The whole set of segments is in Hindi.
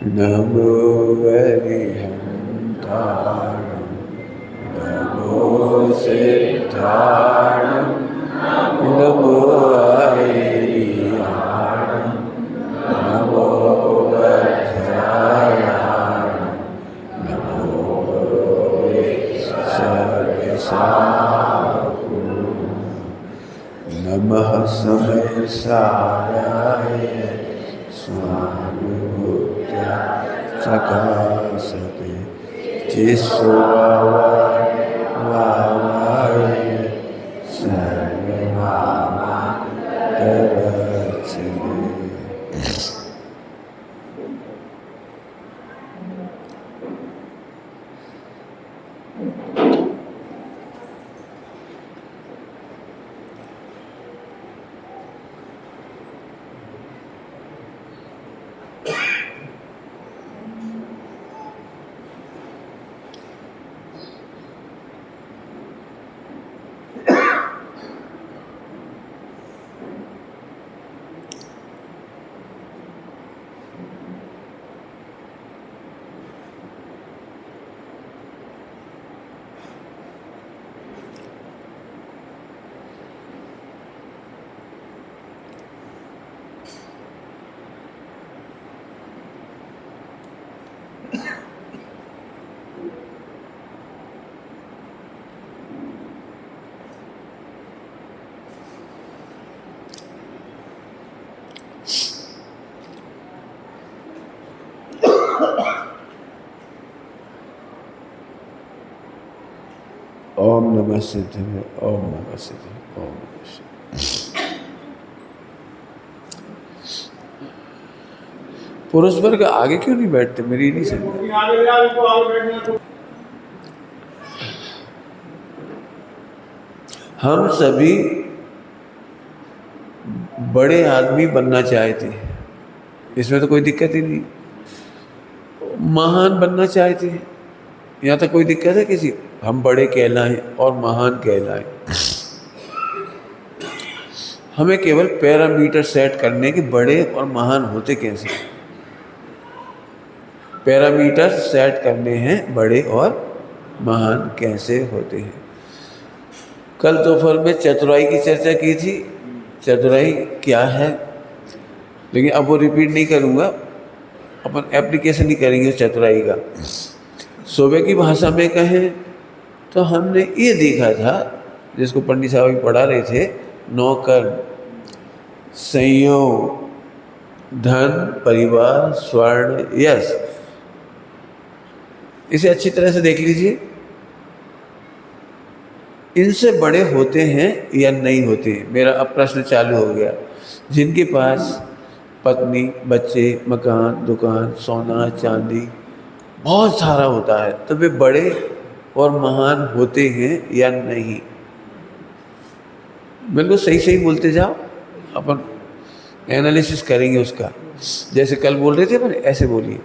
नमो वरिहन्ताणं नमो सिद्धाणं नमो आयर्याणं नमो वज्रायाणं नमो सर्वसाहु नमः समयसाराय स्वानुभूत्या सकाशते चिस्वावाय सर्वमातरचने। ओम नमः सिद्धाय ओम नमः सिद्धाय ओम नमः सिद्धाय। पुरुष वर्ग आगे क्यों नहीं बैठते, मेरी नहीं समझ। हम सभी बड़े आदमी बनना चाहते हैं, इसमें तो कोई दिक्कत ही नहीं। महान बनना चाहते हैं, यहाँ तक कोई दिक्कत है किसी? हम बड़े कहलाएं और महान कहलाएं। हमें केवल पैरामीटर सेट करने के बड़े और महान होते कैसे, पैरामीटर सेट करने हैं बड़े और महान कैसे होते हैं। कल दोपहर में चतुराई की चर्चा की थी, चतुराई क्या है, लेकिन अब वो रिपीट नहीं करूँगा, अपन एप्लीकेशन ही करेंगे चतुराई का। सुबह की भाषा में कहें तो हमने ये देखा था, जिसको पंडित साहब पढ़ा रहे थे, नौकर, संयोग, धन, परिवार, स्वर्ण, यश। इसे अच्छी तरह से देख लीजिए, इनसे बड़े होते हैं या नहीं होते। मेरा अब प्रश्न चालू हो गया। जिनके पास पत्नी, बच्चे, मकान, दुकान, सोना, चांदी बहुत सारा होता है, तो वे बड़े और महान होते हैं या नहीं? बिल्कुल सही सही बोलते जाओ, अपन एनालिसिस करेंगे उसका। जैसे कल बोल रहे थे अपन, ऐसे बोलिए।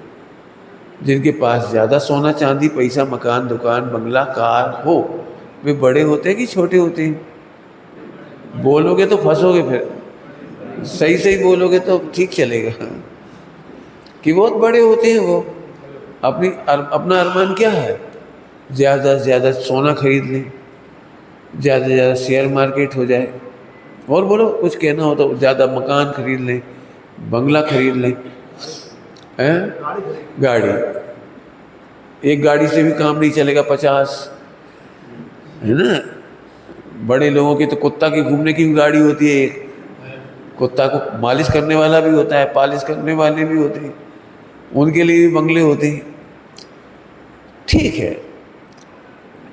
जिनके पास ज़्यादा सोना, चांदी, पैसा, मकान, दुकान, बंगला, कार हो, वे बड़े होते हैं कि छोटे होते हैं? बोलोगे तो फंसोगे, फिर सही सही बोलोगे तो ठीक चलेगा कि बहुत बड़े होते हैं वो। अपना अरमान क्या है? ज़्यादा से ज़्यादा सोना खरीद लें, ज़्यादा से ज़्यादा शेयर मार्केट हो जाए, और बोलो कुछ कहना हो तो ज़्यादा मकान खरीद लें, बंगला खरीद लें, गाड़ी। एक गाड़ी से भी काम नहीं चलेगा, 50 है ना। बड़े लोगों की तो कुत्ता की घूमने की भी गाड़ी होती है, एक कुत्ता को मालिश करने वाला भी होता है, पालिश करने वाले भी होते हैं, उनके लिए भी बंगले होते हैं। ठीक है,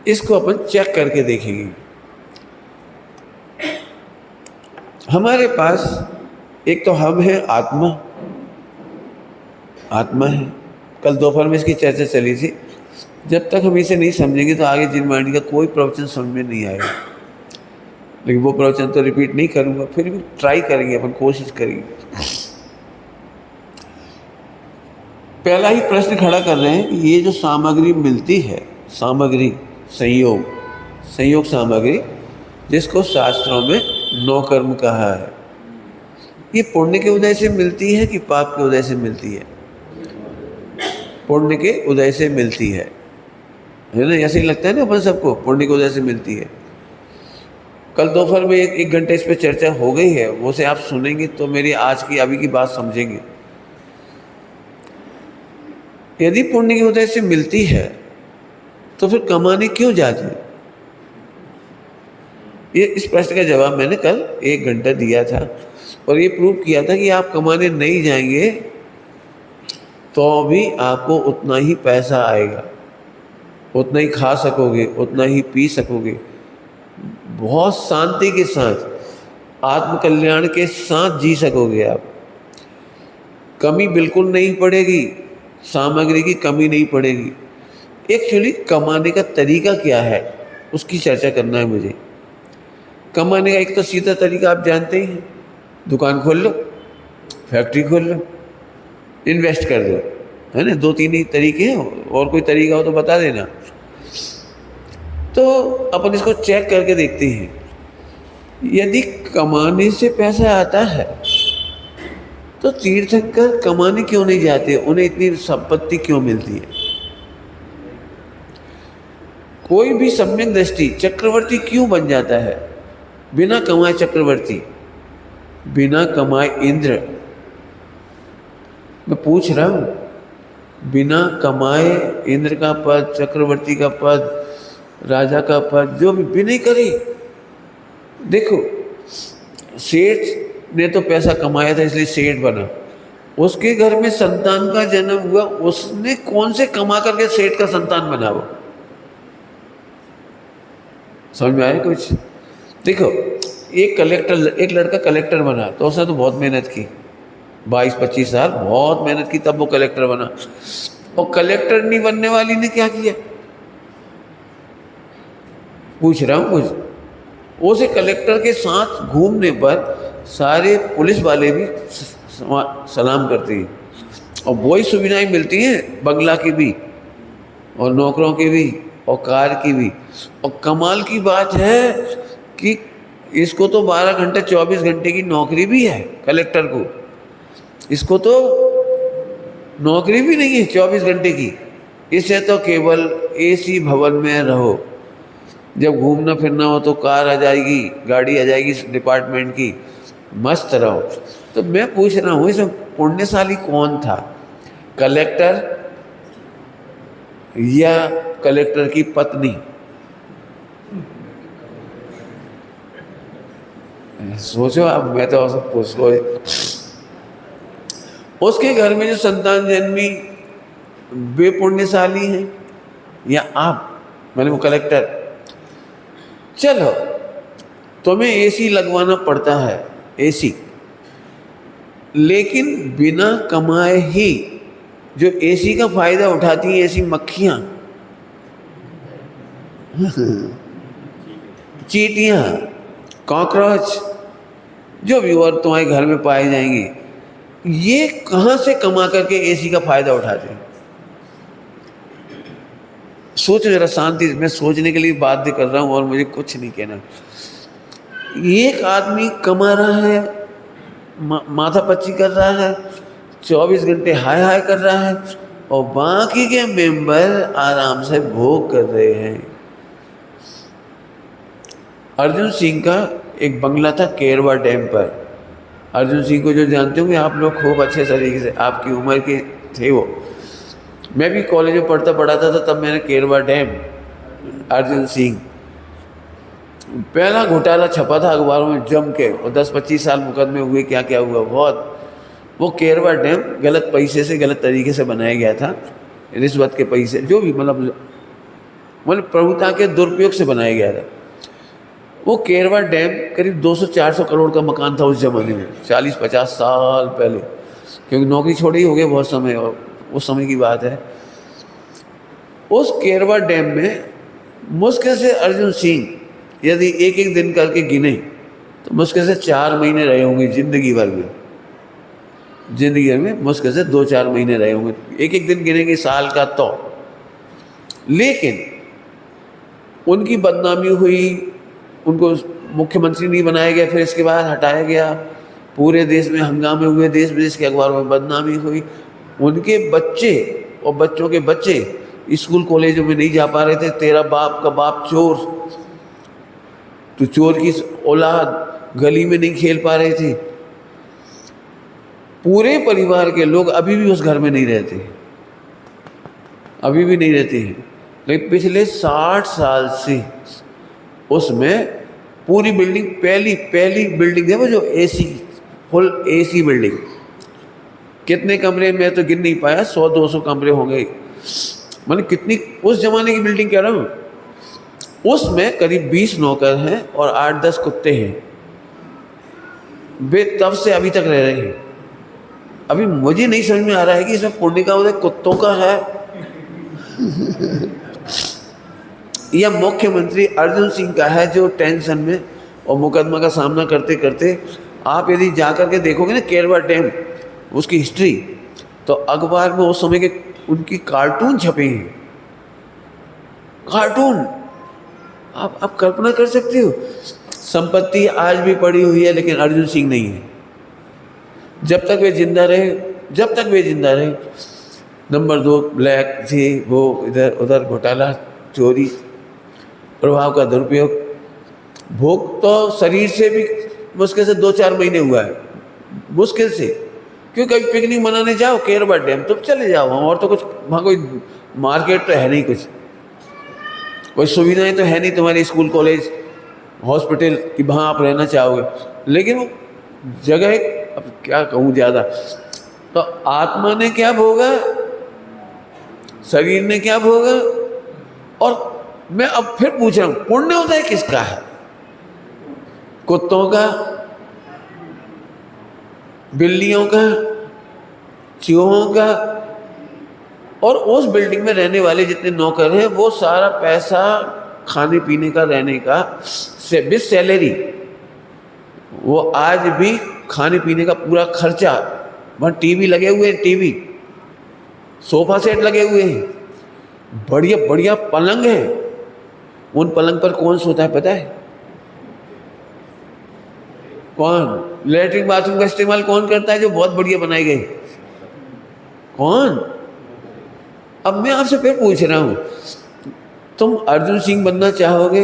इसको अपन चेक करके देखेंगे। हमारे पास एक तो हम हैं, आत्मा है। कल दोपहर में इसकी चर्चा चली थी। जब तक हम इसे नहीं समझेंगे तो आगे जिन वाणी का कोई प्रवचन समझ में नहीं आएगा। लेकिन वो प्रवचन तो रिपीट नहीं करूँगा, फिर भी ट्राई करेंगे, अपन कोशिश करेंगे। पहला ही प्रश्न खड़ा कर रहे हैं कि ये जो सामग्री मिलती है, सामग्री, संयोग सामग्री, जिसको शास्त्रों में 9 कर्म कहा है, ये पुण्य के उदय से मिलती है कि पाप के उदय से मिलती है? पुण्य के उदय से मिलती है ना? ऐसे ही लगता है ना अपन सबको, पुण्य के उदय से मिलती है। कल दोपहर में एक घंटे इस पर चर्चा हो गई है, वो से आप सुनेंगे तो मेरी आज की अभी की बात समझेंगे। यदि पुण्य के उदय से मिलती है तो फिर कमाने क्यों जाते हैं? ये इस प्रश्न का जवाब मैंने कल 1 घंटा दिया था और ये प्रूव किया था कि आप कमाने नहीं जाएंगे तो भी आपको उतना ही पैसा आएगा, उतना ही खा सकोगे, उतना ही पी सकोगे, बहुत शांति के साथ, आत्मकल्याण के साथ जी सकोगे आप। कमी बिल्कुल नहीं पड़ेगी, सामग्री की कमी नहीं पड़ेगी। एक्चुअली कमाने का तरीका क्या है उसकी चर्चा करना है मुझे। कमाने का एक तो सीधा तरीका आप जानते ही हैं, दुकान खोल लो, फैक्ट्री खोल लो, इन्वेस्ट कर दो, है ना? 2-3 ही तरीके हैं, और कोई तरीका हो तो बता देना। तो अपन इसको चेक करके देखते हैं, यदि कमाने से पैसा आता है तो तीर्थंकर कमाने क्यों नहीं जाते, उन्हें इतनी संपत्ति क्यों मिलती है? कोई भी सम्यक दृष्टि चक्रवर्ती क्यों बन जाता है? बिना कमाए चक्रवर्ती, बिना कमाए इंद्र। मैं पूछ रहा हूं, बिना कमाए इंद्र का पद, चक्रवर्ती का पद, राजा का पद, जो भी बिना ही करे। देखो, सेठ ने तो पैसा कमाया था इसलिए सेठ बना, उसके घर में संतान का जन्म हुआ, उसने कौन से कमा करके सेठ का संतान बना? वो समझ में आया कुछ? देखो, एक लड़का कलेक्टर बना तो उसने तो बहुत मेहनत की, 22-25 साल बहुत मेहनत की, तब वो कलेक्टर बना। और कलेक्टर नहीं बनने वाली ने क्या किया? पूछ रहा हूँ कुछ। उसे कलेक्टर के साथ घूमने पर सारे पुलिस वाले भी सलाम करते हैं, और वही सुविधाएं मिलती हैं बंगला की भी, और नौकरों की भी, और कार की भी। और कमाल की बात है कि इसको तो 12 घंटे 24 घंटे की नौकरी भी है कलेक्टर को, इसको तो नौकरी भी नहीं है 24 घंटे की। इसे तो केवल एसी भवन में रहो, जब घूमना फिरना हो तो कार आ जाएगी, गाड़ी आ जाएगी डिपार्टमेंट की, मस्त रहो। तो मैं पूछ रहा हूँ, इसमें पुण्यशाली कौन था, कलेक्टर या कलेक्टर की पत्नी? सोचो आप, मैं तो सब पूछ लो। उसके घर में जो संतान जन्मी वे पुण्यशाली हैं या आप, मैंने वो कलेक्टर? चलो, तुम्हें एसी लगवाना पड़ता है, एसी, लेकिन बिना कमाए ही जो एसी का फायदा उठाती हैं ऐसी मक्खियां, चींटियां, कॉकरोच, जो भी और तुम्हारे घर में पाए जाएंगे, ये कहां से कमा करके एसी का फायदा उठाते हैं? सोचो जरा, शांति, मैं सोचने के लिए बाध्य कर रहा हूं और मुझे कुछ नहीं कहना। एक आदमी कमा रहा है, माथा पच्ची कर रहा है, 24 घंटे हाय हाय कर रहा है, और बाकी के मेंबर आराम से भोग कर रहे हैं। अर्जुन सिंह का एक बंगला था केरवा डैम पर। अर्जुन सिंह को जो जानते होंगे आप लोग खूब अच्छे तरीके से, आपकी उम्र के थे वो। मैं भी कॉलेज में पढ़ाता था, तब मैंने केरवा डैम, अर्जुन सिंह, पहला घोटाला छपा था अखबारों में जम के, और 10-25 साल मुकदमे हुए, क्या क्या हुआ बहुत। वो केरवा डैम गलत पैसे से, गलत तरीके से बनाया गया था, रिश्वत के पैसे, जो भी मतलब प्रभुता के दुरुपयोग से बनाया गया था। वो केरवा डैम करीब 200-400 करोड़ का मकान था उस ज़माने में, 40-50 साल पहले, क्योंकि नौकरी छोड़ी हो गई बहुत समय, और उस समय की बात है। उस केरवा डैम में मुश्किल से अर्जुन सिंह यदि एक एक दिन करके गिने तो मुश्किल से 4 महीने रहे होंगे जिंदगी भर में। जिंदगी भर में मुश्किल से 2-4 महीने रहे होंगे, एक एक दिन गिनेंगे साल का तो। लेकिन उनकी बदनामी हुई, उनको मुख्यमंत्री नहीं बनाया गया, फिर इसके बाद हटाया गया, पूरे देश में हंगामे हुए, देश विदेश के अखबारों में बदनामी हुई। उनके बच्चे और बच्चों के बच्चे स्कूल कॉलेजों में नहीं जा पा रहे थे। तेरा बाप का बाप चोर, तो चोर की औलाद गली में नहीं खेल पा रहे थे। पूरे परिवार के लोग अभी भी उस घर में नहीं रहते, अभी भी नहीं रहते हैं। लेकिन पिछले 60 साल से उसमें पूरी बिल्डिंग, पहली बिल्डिंग है वो जो एसी, फुल एसी बिल्डिंग। कितने कमरे में तो गिन नहीं पाया, 100-200 कमरे होंगे। मैंने कितनी उस जमाने की बिल्डिंग कह रहा हूँ। उसमें करीब 20 नौकर हैं और 8-10 कुत्ते हैं। वे तब से अभी तक रह रहे हैं। अभी मुझे नहीं समझ में आ रहा है कि इसमें पुण्य का उदय कुत्तों का है या मुख्यमंत्री अर्जुन सिंह का है, जो टेंशन में और मुकदमा का सामना करते करते। आप यदि जाकर के देखोगे ना केरवा डैम, उसकी हिस्ट्री, तो अखबार में उस समय के उनकी कार्टून छपे हैं, कार्टून। आप कल्पना कर सकते हो। संपत्ति आज भी पड़ी हुई है, लेकिन अर्जुन सिंह नहीं है। जब तक वे जिंदा रहे, नंबर 2 ब्लैक थी, वो इधर उधर घोटाला, चोरी, प्रभाव का दुरुपयोग, भोग तो शरीर से भी मुश्किल से 2-4 महीने हुआ है, मुश्किल से। क्यों, कभी पिकनिक मनाने जाओ केरवा डैम तो चले जाओ वहाँ, और तो कुछ वहाँ कोई मार्केट तो है नहीं, कुछ कोई सुविधाएं तो है नहीं तुम्हारे स्कूल कॉलेज हॉस्पिटल कि वहाँ आप रहना चाहोगे। लेकिन वो जगह, अब क्या कहूँ ज़्यादा, तो आत्मा ने क्या भोगा, शरीर ने क्या भोगा। और मैं अब फिर पूछ रहा हूँ, पुण्य उदय किसका है? कुत्तों का, बिल्लियों का, चूहों का, और उस बिल्डिंग में रहने वाले जितने नौकर हैं, वो सारा पैसा खाने पीने का, रहने का, विद सैलरी, वो आज भी खाने पीने का पूरा खर्चा। वहाँ टीवी लगे हुए हैं, टीवी, सोफा सेट लगे हुए हैं, बढ़िया बढ़िया पलंग है। उन पलंग पर कौन सोता है पता है? कौन? लैट्रिन बाथरूम का इस्तेमाल कौन करता है जो बहुत बढ़िया बनाए गए? कौन? अब मैं आपसे फिर पूछ रहा हूं, तुम अर्जुन सिंह बनना चाहोगे?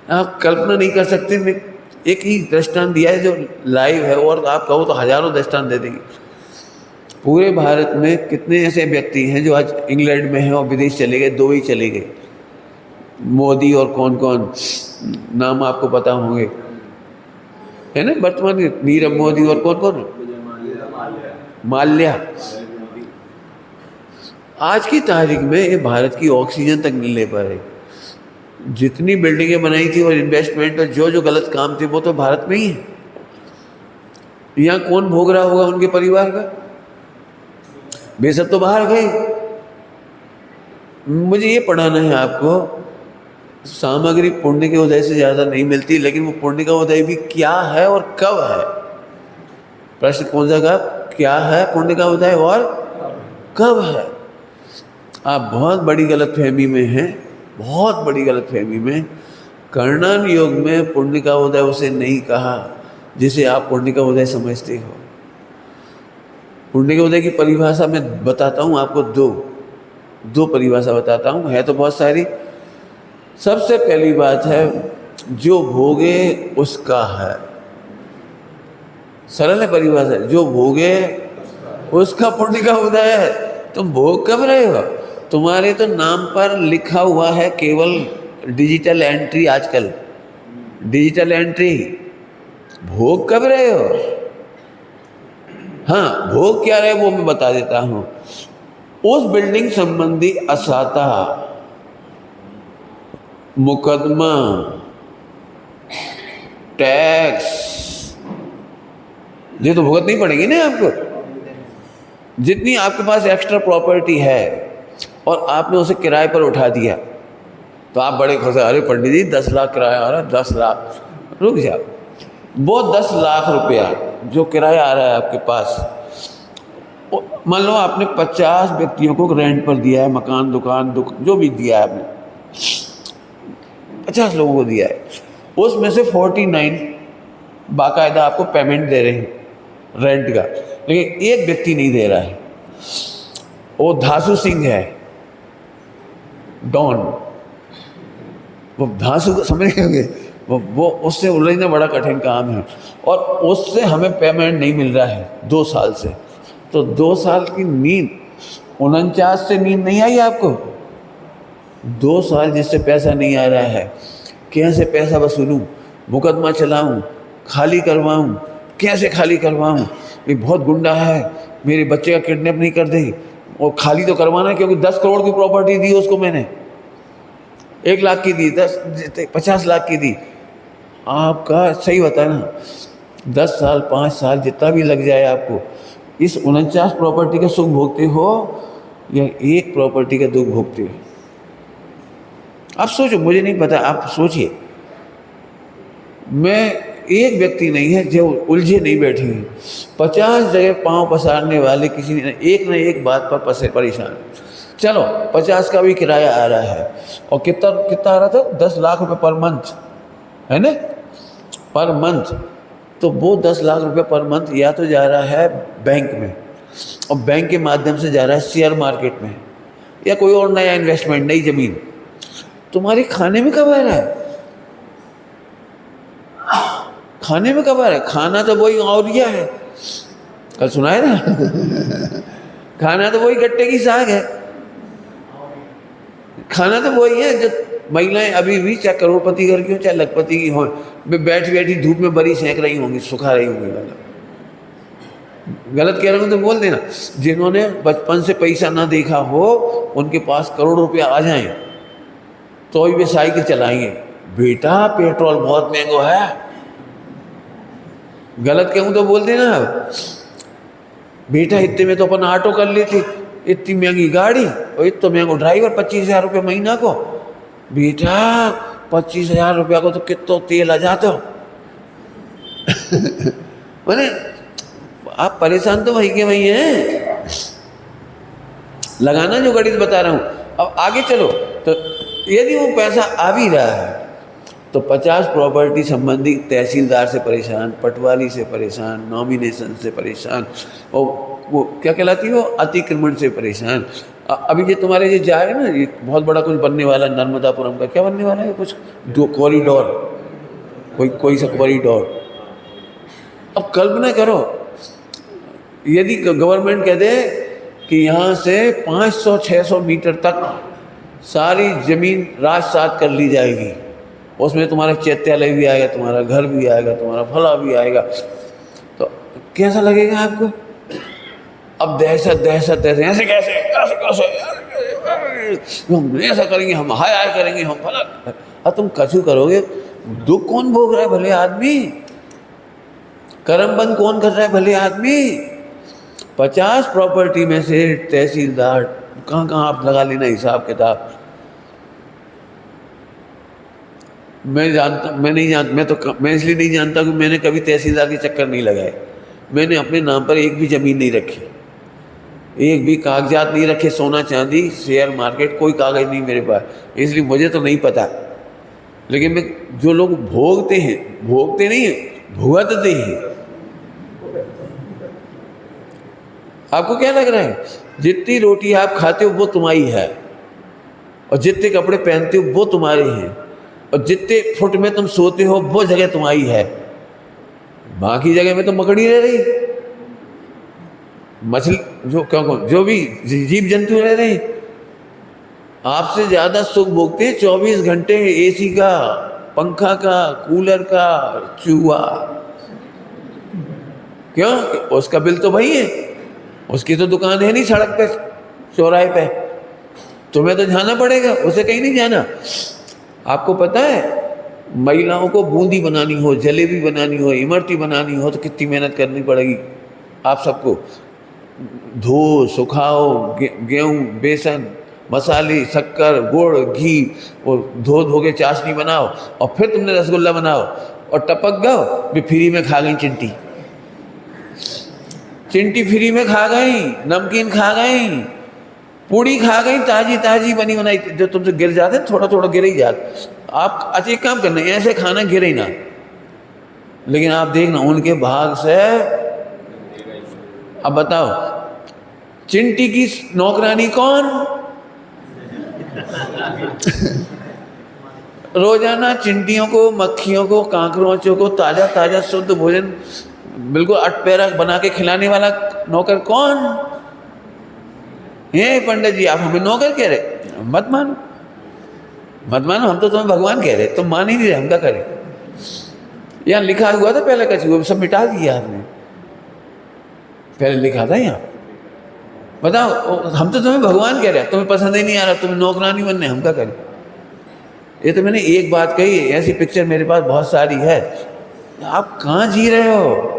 आप कल्पना नहीं कर सकते। मैं एक ही दृष्टांत दिया है जो लाइव है, और आप कहो तो हजारों दृष्टांत दे देंगे। पूरे भारत में कितने ऐसे व्यक्ति हैं जो आज इंग्लैंड में हैं और विदेश चले गए? 2 ही चले गए, मोदी और कौन कौन, नाम आपको पता होंगे, है ना वर्तमान में, नीरव मोदी और कौन कौन, माल्या। आज की तारीख में ये भारत की ऑक्सीजन तक नहीं ले पा रहे। जितनी बिल्डिंगें बनाई थी और इन्वेस्टमेंट और जो गलत काम थे, वो तो भारत में ही है। यहाँ कौन भोग रहा होगा उनके परिवार का? वे सब तो बाहर गए। मुझे ये पढ़ाना है आपको, सामग्री पुण्य के उदय से ज़्यादा नहीं मिलती, लेकिन वो पुण्य का उदय भी क्या है और कब है। प्रश्न कौन सा? क्या है पुण्य का उदय और कब है? आप बहुत बड़ी गलतफहमी में हैं, बहुत बड़ी गलतफहमी में। कर्णन योग में पुण्य का उदय उसे नहीं कहा जिसे आप पुण्य का उदय समझते हो। पुण्य के उदय की परिभाषा मैं बताता हूँ आपको, दो परिभाषा बताता हूँ, है तो बहुत सारी। सबसे पहली बात है, जो भोगे उसका है। सरल है परिभाषा, जो भोगे उसका पुण्य का उदय है। तुम भोग कब रहे हो? तुम्हारे तो नाम पर लिखा हुआ है केवल डिजिटल एंट्री। आजकल डिजिटल एंट्री, भोग कब रहे हो? हाँ, भोग क्या रहे वो मैं बता देता हूँ। उस बिल्डिंग संबंधी असाता, मुकदमा, टैक्स, ये तो भुगत नहीं पड़ेगी ना आपको। जितनी आपके पास एक्स्ट्रा प्रॉपर्टी है और आपने उसे किराए पर उठा दिया, तो आप बड़े खुश हैं, अरे पंडित जी 10 लाख किराया आ रहा है। 10 लाख, रुक जाओ, वो 10 लाख रुपया जो किराया आ रहा है आपके पास, मान लो आपने 50 व्यक्तियों को रेंट पर दिया है, मकान, दुकान जो भी दिया है आपने, 50 लोगों को दिया है। उसमें से 49 बाकायदा आपको पेमेंट दे रहे हैं रेंट का, लेकिन एक व्यक्ति नहीं दे रहा है, वो धासु सिंह है, डॉन। वो धासु को समझ गए, वो उससे उलझना बड़ा कठिन काम है, और उससे हमें पेमेंट नहीं मिल रहा है 2 साल से। तो 2 साल की नींद, 49 से नींद नहीं आई आपको? 2 साल जिससे पैसा नहीं आ रहा है, कैसे पैसा वसूलूं, मुकदमा चलाऊं, खाली करवाऊं, कैसे खाली करवाऊं, ये बहुत गुंडा है, मेरे बच्चे का किडनैप नहीं कर दे, और खाली तो करवाना है, क्योंकि 10 करोड़ की प्रॉपर्टी दी उसको मैंने, 1 लाख की दी, 50 लाख की दी। आपका सही बता ना, 10 साल 5 साल जितना भी लग जाए आपको, इस 49 प्रॉपर्टी का सुख भोगते हो या एक प्रॉपर्टी का दुख भोगते हो? आप सोचो, मुझे नहीं पता, आप सोचिए। मैं एक व्यक्ति नहीं है जो उलझे नहीं बैठे हैं, 50 जगह पांव पसारने वाले किसी ने एक न एक बात पर परेशान। चलो 50 का भी किराया आ रहा है, और कितना कितना आ रहा था? 10 लाख रुपए पर मंथ, है ना, पर मंथ। तो वो 10 लाख रुपए पर मंथ या तो जा रहा है बैंक में, और बैंक के माध्यम से जा रहा है शेयर मार्केट में, या कोई और नया इन्वेस्टमेंट, नई जमीन। तुम्हारे खाने में कब आ रहा है? खाने में कब आ रहा है? खाना तो वही औरिया है, कल सुनाया ना खाना तो वही गट्टे की साग है, खाना तो वही है जो महिलाएं अभी भी, चाहे करोड़पति घर की हो चाहे लखपति की हो, बैठी बैठी धूप में बड़ी सेंक रही होंगी, सुखा रही होंगी। गलत कह रहा हूँ तो बोल देना। जिन्होंने बचपन से पैसा ना देखा हो, उनके पास करोड़ रुपया आ जाए तो ही वे साइकिल चलाएंगे। बेटा पेट्रोल बहुत महंगा है, गलत कहूँ तो बोल देना। बेटा इतने में तो अपन ऑटो कर लेते, इतनी महंगी गाड़ी और इतना महंगा ड्राइवर, 25,000 रुपये महीना को। बेटा 25,000 रुपया को तो कितना तेल आ जाता मैंने, आप परेशान तो वही के वही हैं। लगाना जो गणित बता रहा हूँ। अब आगे चलो, तो यदि वो पैसा आ भी रहा है तो 50 प्रॉपर्टी संबंधी तहसीलदार से परेशान, पटवारी से परेशान, नॉमिनेशन से परेशान, और वो क्या कहलाती है, वो अतिक्रमण से परेशान। अभी ये तुम्हारे ये जाए ना, ये बहुत बड़ा कुछ बनने वाला नर्मदापुरम का, क्या बनने वाला है, कुछ कॉरिडोर, कोई सा कॉरिडोर। अब कल्पना करो, यदि गवर्नमेंट कह दे कि यहाँ से 500-600 मीटर तक सारी ज़मीन राजसात कर ली जाएगी, उसमें तुम्हारा चैत्यालय भी आएगा, तुम्हारा घर भी आएगा, तुम्हारा फला भी आएगा, तो कैसा लगेगा आपको? अब दहशत दहशत दहशत, ऐसे कैसे कैसे कैसे हम ऐसा करेंगे, हम हाय हाय करेंगे, हम फला। अब तुम कछु करोगे, दुख कौन भोग रहा है? भले आदमी। कर्म बंद कौन कर रहा है? भले आदमी। 50 प्रॉपर्टी में से तहसीलदार कहाँ कहाँ आप लगा लेना हिसाब किताब। मैं इसलिए नहीं जानता कि मैंने कभी तहसीलदार के चक्कर नहीं लगाए। मैंने अपने नाम पर एक भी ज़मीन नहीं रखी, एक भी कागजात नहीं रखे, सोना चांदी शेयर मार्केट कोई कागज़ नहीं मेरे पास, इसलिए मुझे तो नहीं पता। लेकिन मैं, जो लोग भोगते हैं, भोगते नहीं हैं, भुगतते हैं। आपको क्या लग रहा है? जितनी रोटी आप खाते हो वो तुम्हारी है, और जितने कपड़े पहनते हो वो तुम्हारे हैं, और जितने फुट में तुम सोते हो वो जगह तुम्हारी है, बाकी जगह में तो मकड़ी रह रही, मछली जो भी जीव जंतु रह रहे। आपसे ज़्यादा सुख भोगते हैं 24 घंटे एसी का, पंखा का, कूलर का, चूहा। क्यों? उसका बिल तो वही है, उसकी तो दुकान है नहीं सड़क पे, चौराहे पे, तुम्हें तो जाना पड़ेगा, उसे कहीं नहीं जाना। आपको पता है, महिलाओं को बूंदी बनानी हो, जलेबी बनानी हो, इमरती बनानी हो तो कितनी मेहनत करनी पड़ेगी आप सबको। धो सुखाओ, गेहूँ, बेसन, मसाले, शक्कर, गुड़, घी, और धो के चाशनी बनाओ, और फिर तुमने रसगुल्ला बनाओ, और टपक गओ भी फ्री में खा गई चिंटी। चिंटी फ्री में खा गई, नमकीन खा गई, पूड़ी खा गई, ताजी ताजी बनी बनाई, जो तुमसे गिर जाते, थोड़ा थोड़ा गिर ही जाते। आप अच्छा एक काम करना, ऐसे खाना गिरे ना, लेकिन आप देखना उनके भाग से। अब बताओ, चिंटी की नौकरानी कौन? रोजाना चिंटियों को, मक्खियों को, कांकरोचों को ताजा ताजा शुद्ध भोजन बिल्कुल अटपैरा बना के खिलाने वाला नौकर कौन? हे पंडित जी, आप हमें नौकर कह रहे? मत मानो, मत मानो, हम तो तुम्हें भगवान कह रहे, तुम मान ही नहीं रहे, हम क्या करें? यहाँ लिखा हुआ था पहले कछु, वो सब मिटा दिया आपने। पहले लिखा था यहाँ, बताओ, हम तो तुम्हें भगवान कह रहे हैं, तुम्हें पसंद ही नहीं आ रहा, तुम्हें नौकरानी बनने, हम क्या करें? ये तो मैंने एक बात कही, ऐसी पिक्चर मेरे पास बहुत सारी है। आप कहाँ जी रहे हो?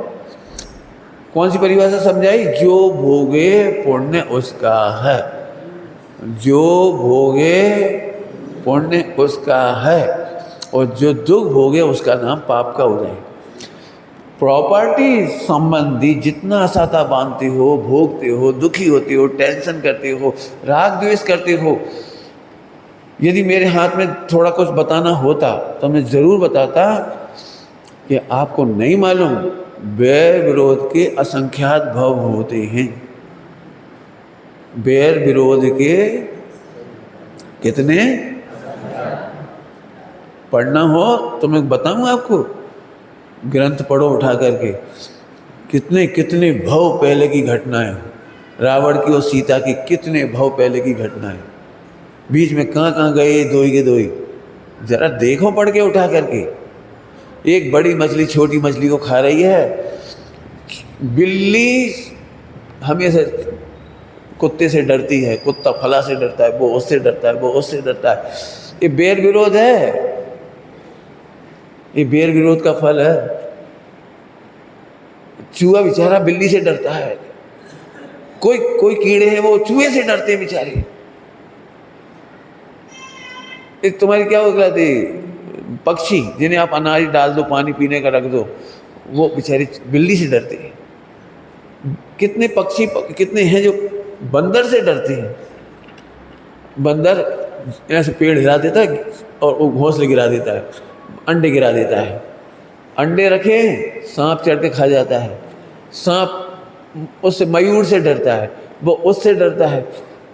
कौन सी परिभाषा समझाई? जो भोगे पुण्य उसका है, जो भोगे पुण्य उसका है, और जो दुख भोगे उसका नाम पाप का उदय। प्रॉपर्टी संबंधी जितना साता बांधते हो, भोगते हो, दुखी होते हो, टेंशन करते हो, राग द्वेष करते हो, यदि मेरे हाथ में थोड़ा कुछ बताना होता तो मैं ज़रूर बताता कि आपको नहीं मालूम, बैर विरोध के असंख्यात भव होते हैं। बैर विरोध के कितने? पढ़ना हो तो मैं बताऊं आपको, ग्रंथ पढ़ो उठा करके, कितने कितने भव पहले की घटनाएं, रावण की और सीता की कितने भव पहले की घटनाएं, बीच में कहाँ कहाँ गए दोई के दोई, जरा देखो पढ़ के उठा करके। एक बड़ी मछली छोटी मछली को खा रही है, बिल्ली हमेशा कुत्ते से डरती है, कुत्ता फला से डरता है, वो उससे डरता है, वो उससे डरता है। ये बैर विरोध है, ये बैर विरोध का फल है। चूहा बेचारा बिल्ली से डरता है, कोई कोई कीड़े हैं वो चूहे से डरते हैं बेचारे। एक तुम्हारी क्या हो गया थी, पक्षी जिन्हें आप अनाज डाल दो, पानी पीने का रख दो, वो बेचारे बिल्ली से डरते हैं। कितने पक्षी कितने हैं जो बंदर से डरते हैं। बंदर ऐसे पेड़ हिला देता है और वो घोंसले गिरा देता है, अंडे गिरा देता है। अंडे रखे, सांप चढ़ के खा जाता है। सांप उससे, मयूर से डरता है, वो उससे डरता है।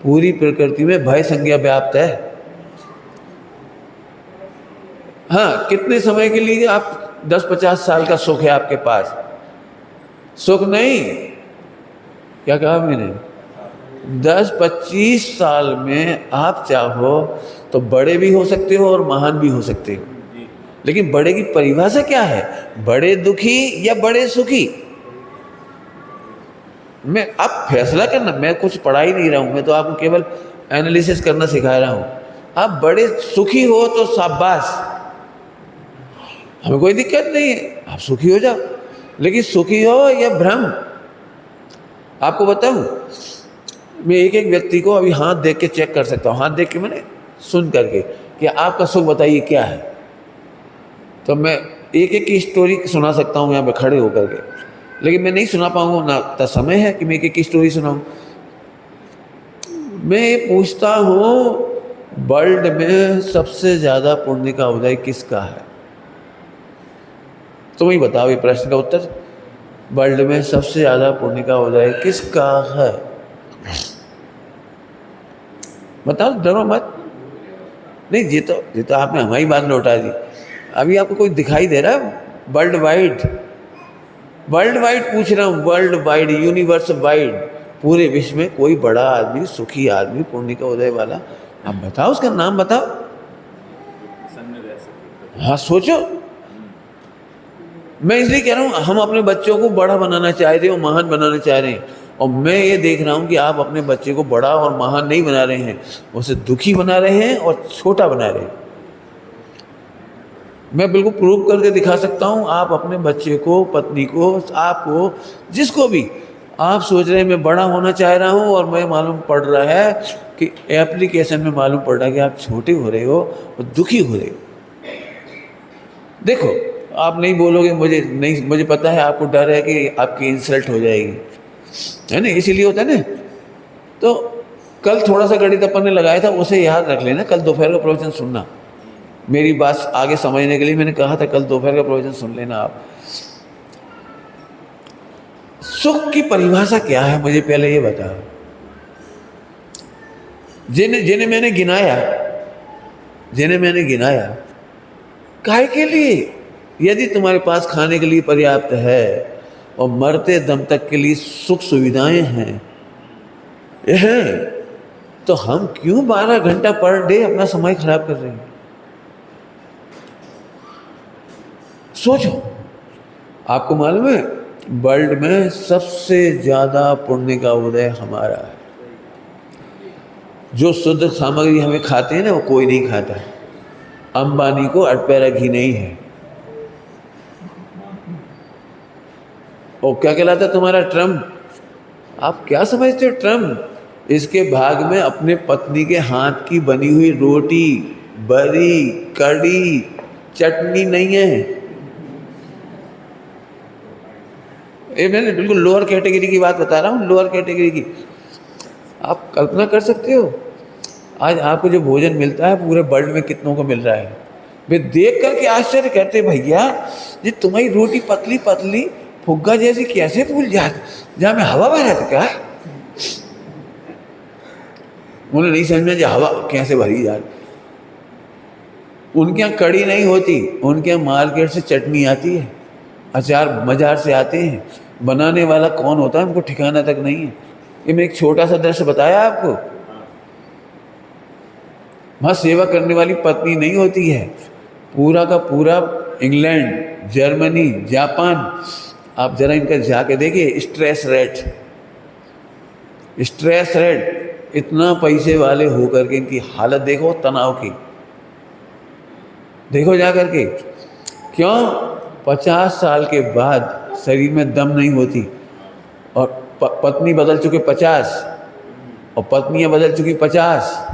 पूरी प्रकृति में भय संज्ञा व्याप्त है। हाँ, कितने समय के लिए आप 10-50 साल का सुख है आपके पास, सुख नहीं, क्या कहा मैंने, 10-25 साल में आप चाहो तो बड़े भी हो सकते हो और महान भी हो सकते हो। लेकिन बड़े की परिभाषा क्या है? बड़े दुखी या बड़े सुखी? मैं अब फैसला करना, मैं कुछ पढ़ा ही नहीं रहा हूं, मैं तो आपको केवल एनालिसिस करना सिखा रहा हूं। आप बड़े सुखी हो तो शाबाश, हमें कोई दिक्कत नहीं है, आप सुखी हो जाओ। लेकिन सुखी हो या भ्रम? आपको बताऊं, मैं एक एक व्यक्ति को अभी हाथ देख के चेक कर सकता हूं, हाथ देख के मैंने सुन करके, कि आपका सुख बताइए क्या है। तो मैं एक एक की स्टोरी सुना सकता हूं यहाँ पे खड़े होकर के, लेकिन मैं नहीं सुना पाऊंगा, ना तो समय है कि मैं एक एक की स्टोरी सुनाऊं। मैं ये पूछता हूँ, वर्ल्ड में सबसे ज़्यादा पुण्य का उदय किसका है? तुम ही बताओ ये प्रश्न का उत्तर। वर्ल्ड में सबसे ज़्यादा पुण्य का उदय किसका है? बताओ, डरो मत। नहीं, ये तो आपने हमारी बात लौटा दी। अभी आपको कोई दिखाई दे रहा है? वर्ल्ड वाइड, वर्ल्ड वाइड पूछ रहा हूँ, वर्ल्ड वाइड, यूनिवर्स वाइड, पूरे विश्व में कोई बड़ा आदमी, सुखी आदमी, पुण्य का उदय वाला, आप बताओ, उसका नाम बताओ। हाँ, सोचो। मैं इसलिए कह रहा हूँ, हम अपने बच्चों को बड़ा बनाना चाह रहे हो, महान बनाना चाह रहे हैं, और मैं ये देख रहा हूँ कि आप अपने बच्चे को बड़ा और महान नहीं बना रहे हैं, उसे दुखी बना रहे हैं और छोटा बना रहे हैं। मैं बिल्कुल प्रूव करके दिखा सकता हूँ। आप अपने बच्चे को, पत्नी को, आपको, जिसको भी आप सोच रहे हैं मैं बड़ा होना चाह रहा हूँ, और मैं मालूम पड़ रहा है कि एप्लीकेशन में मालूम पड़ रहा है कि आप छोटे हो रहे हो और दुखी हो रहे हो। देखो, आप नहीं बोलोगे, मुझे नहीं, मुझे पता है आपको डर है कि आपकी इंसल्ट हो जाएगी, है ना, इसीलिए होता है ना। तो कल थोड़ा सा गणित अपन ने लगाया था, उसे याद रख लेना, कल दोपहर का प्रवचन सुनना। मेरी बात आगे समझने के लिए मैंने कहा था, कल दोपहर का प्रवचन सुन लेना आप। सुख की परिभाषा क्या है मुझे पहले ये बताओ। जिन्हें मैंने गिनाया काहे के लिए? यदि तुम्हारे पास खाने के लिए पर्याप्त है और मरते दम तक के लिए सुख सुविधाएं हैं तो हम क्यों 12 घंटा पर डे अपना समय खराब कर रहे हैं? सोचो। आपको मालूम है वर्ल्ड में सबसे ज्यादा पुण्य का उदय हमारा है। जो शुद्ध सामग्री हमें खाते हैं ना वो कोई नहीं खाता है। अंबानी को अटपैरा घी नहीं है। और क्या कहलाता तुम्हारा ट्रम्प? आप क्या समझते हो ट्रम्प? इसके भाग में अपने पत्नी के हाथ की बनी हुई रोटी, बरी, कड़ी, चटनी नहीं है। ये मैंने बिल्कुल लोअर कैटेगरी की बात बता रहा हूँ, लोअर कैटेगरी की। आप कल्पना कर सकते हो आज आपको जो भोजन मिलता है पूरे वर्ल्ड में कितनों को मिल रहा है? वे देख करके आश्चर्य करते, भैया ये तुम्हारी रोटी पतली पतली फुग्गा जैसी कैसे फूल जाती, जहाँ में हवा भरा था क्या? उन्हें नहीं समझ में हवा कैसे भरी जाती। उनके यहाँ कड़ी नहीं होती, उनके यहाँ मार्केट से चटनी आती है, अचार बाजार से आते हैं। बनाने वाला कौन होता है उनको ठिकाना तक नहीं है। ये मैं एक छोटा सा दृश्य बताया आपको। वहाँ सेवा करने वाली पत्नी नहीं होती है। पूरा का पूरा इंग्लैंड, जर्मनी, जापान, आप जरा इनका जाके देखिए स्ट्रेस रेट इतना पैसे वाले होकर के इनकी हालत देखो, तनाव की देखो जा करके। क्यों? 50 साल के बाद शरीर में दम नहीं होती और पत्नी बदल चुके 50 और पत्नियां बदल चुकी 50।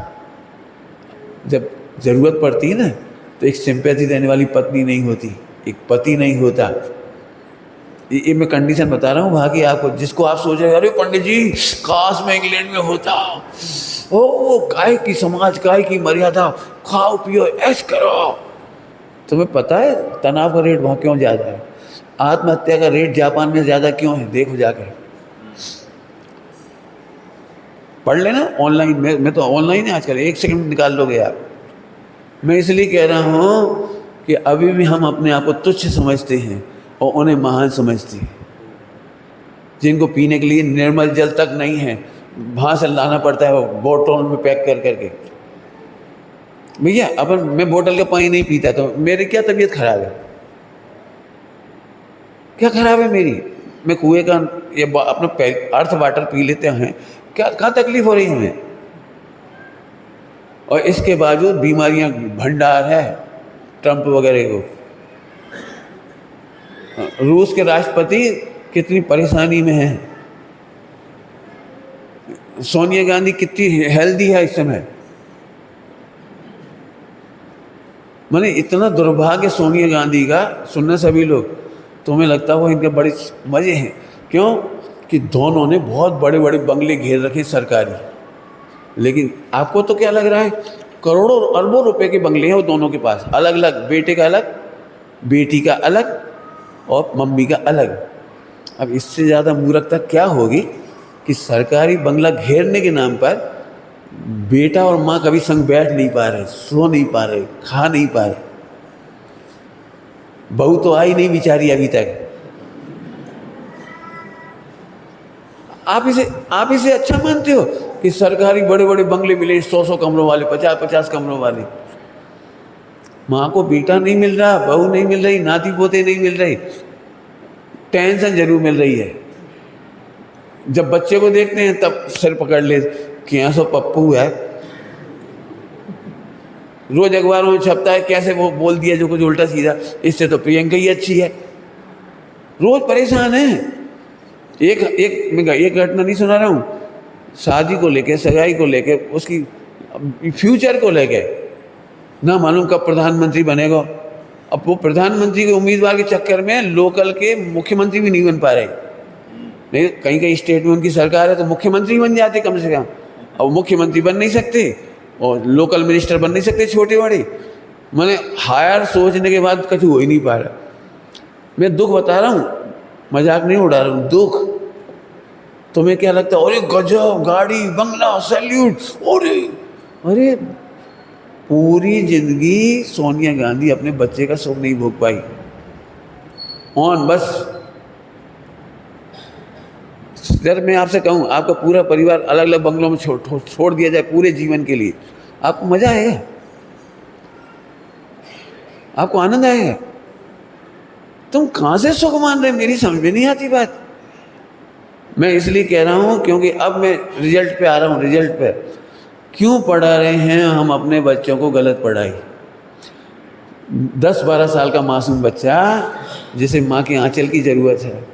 जब ज़रूरत पड़ती है ना तो एक सिंपैथी देने वाली पत्नी नहीं होती, एक पति नहीं होता। ये मैं कंडीशन बता रहा हूँ वहाँ की आपको, जिसको आप सोच रहे हैं अरे पंडित जी काश में इंग्लैंड में होता, ओ काय की समाज, काय की मर्यादा, खाओ पियो ऐश करो। तुम्हें पता है तनाव का रेट वहाँ क्यों ज़्यादा है? आत्महत्या का रेट जापान में ज़्यादा क्यों है? देखो जाकर पढ़ लेना ऑनलाइन में। मैं तो ऑनलाइन है आजकल, 1 सेकंड निकाल लोगे आप। मैं इसलिए कह रहा हूँ कि अभी भी हम अपने आप को तुच्छ समझते हैं और उन्हें महान समझते हैं, जिनको पीने के लिए निर्मल जल तक नहीं है, वहाँ से लाना पड़ता है बोतल में पैक कर करके। भैया अपन मैं बोतल का पानी नहीं पीता तो मेरी क्या तबीयत खराब है? क्या खराब है मेरी? मैं कुएं का ये अपना अर्थ वाटर पी लेते हैं, क्या तकलीफ हो रही है हमें? और इसके बावजूद बीमारियां भंडार है ट्रंप वगैरह को। रूस के राष्ट्रपति कितनी परेशानी में है, सोनिया गांधी कितनी हेल्दी है इस समय। मैंने इतना दुर्भाग्य सोनिया गांधी का सुनना सभी लोग, तुम्हें लगता हो इनके बड़े मजे हैं। क्यों? कि दोनों ने बहुत बड़े बड़े बंगले घेर रखे सरकारी, लेकिन आपको तो क्या लग रहा है करोड़ों अरबों रुपए के बंगले हैं वो दोनों के पास, अलग अलग, बेटे का अलग, बेटी का अलग और मम्मी का अलग। अब इससे ज़्यादा मूर्खता क्या होगी कि सरकारी बंगला घेरने के नाम पर बेटा और माँ कभी संग बैठ नहीं पा रहे, सो नहीं पा रहे, खा नहीं पा रहे। बहू तो आई नहीं बेचारी अभी तक। आप इसे अच्छा मानते हो कि सरकारी बड़े बड़े बंगले मिले 100 कमरों वाले, 50 कमरों वाले? माँ को बेटा नहीं मिल रहा, बहू नहीं मिल रही, नाती पोते नहीं मिल रही, टेंशन जरूर मिल रही है। जब बच्चे को देखते हैं तब सिर पकड़ ले कि यहाँ सो पप्पू है। रोज अखबारों में छपता है कैसे वो बोल दिया जो कुछ उल्टा सीधा, इससे तो प्रियंका ही अच्छी है। रोज परेशान है। मैं एक घटना नहीं सुना रहा हूँ, शादी को लेके, सगाई को लेके, उसकी फ्यूचर को लेके, ना मालूम कब प्रधानमंत्री बनेगा। अब वो प्रधानमंत्री के उम्मीदवार के चक्कर में लोकल के मुख्यमंत्री भी नहीं बन पा रहे। नहीं, कहीं कहीं स्टेट में उनकी सरकार है तो मुख्यमंत्री बन जाते कम से कम। अब मुख्यमंत्री बन नहीं सकते और लोकल मिनिस्टर बन नहीं सकते छोटे बड़े। मैंने हायर सोचने के बाद कुछ हो ही नहीं पा रहा। मैं दुख बता रहा हूँ, मजाक नहीं उड़ा रहा हूँ, दुख। तुम्हें क्या लगता है, अरे गजब गाड़ी बंगला सैल्यूट, अरे अरे पूरी जिंदगी सोनिया गांधी अपने बच्चे का सुख नहीं भोग पाई। ऑन बस सर मैं आपसे कहूँ आपका पूरा परिवार अलग अलग बंगलों में छोड़ दिया जाए पूरे जीवन के लिए, आपको मजा आएगा? आपको आनंद आएगा? तुम कहाँ से सुख मान रहे, मेरी समझ में नहीं आती बात। मैं इसलिए कह रहा हूँ क्योंकि अब मैं रिजल्ट पे आ रहा हूँ। रिजल्ट पे क्यों पढ़ा रहे हैं हम अपने बच्चों को गलत पढ़ाई? 10-12 साल का मासूम बच्चा जिसे माँ के आंचल की ज़रूरत है,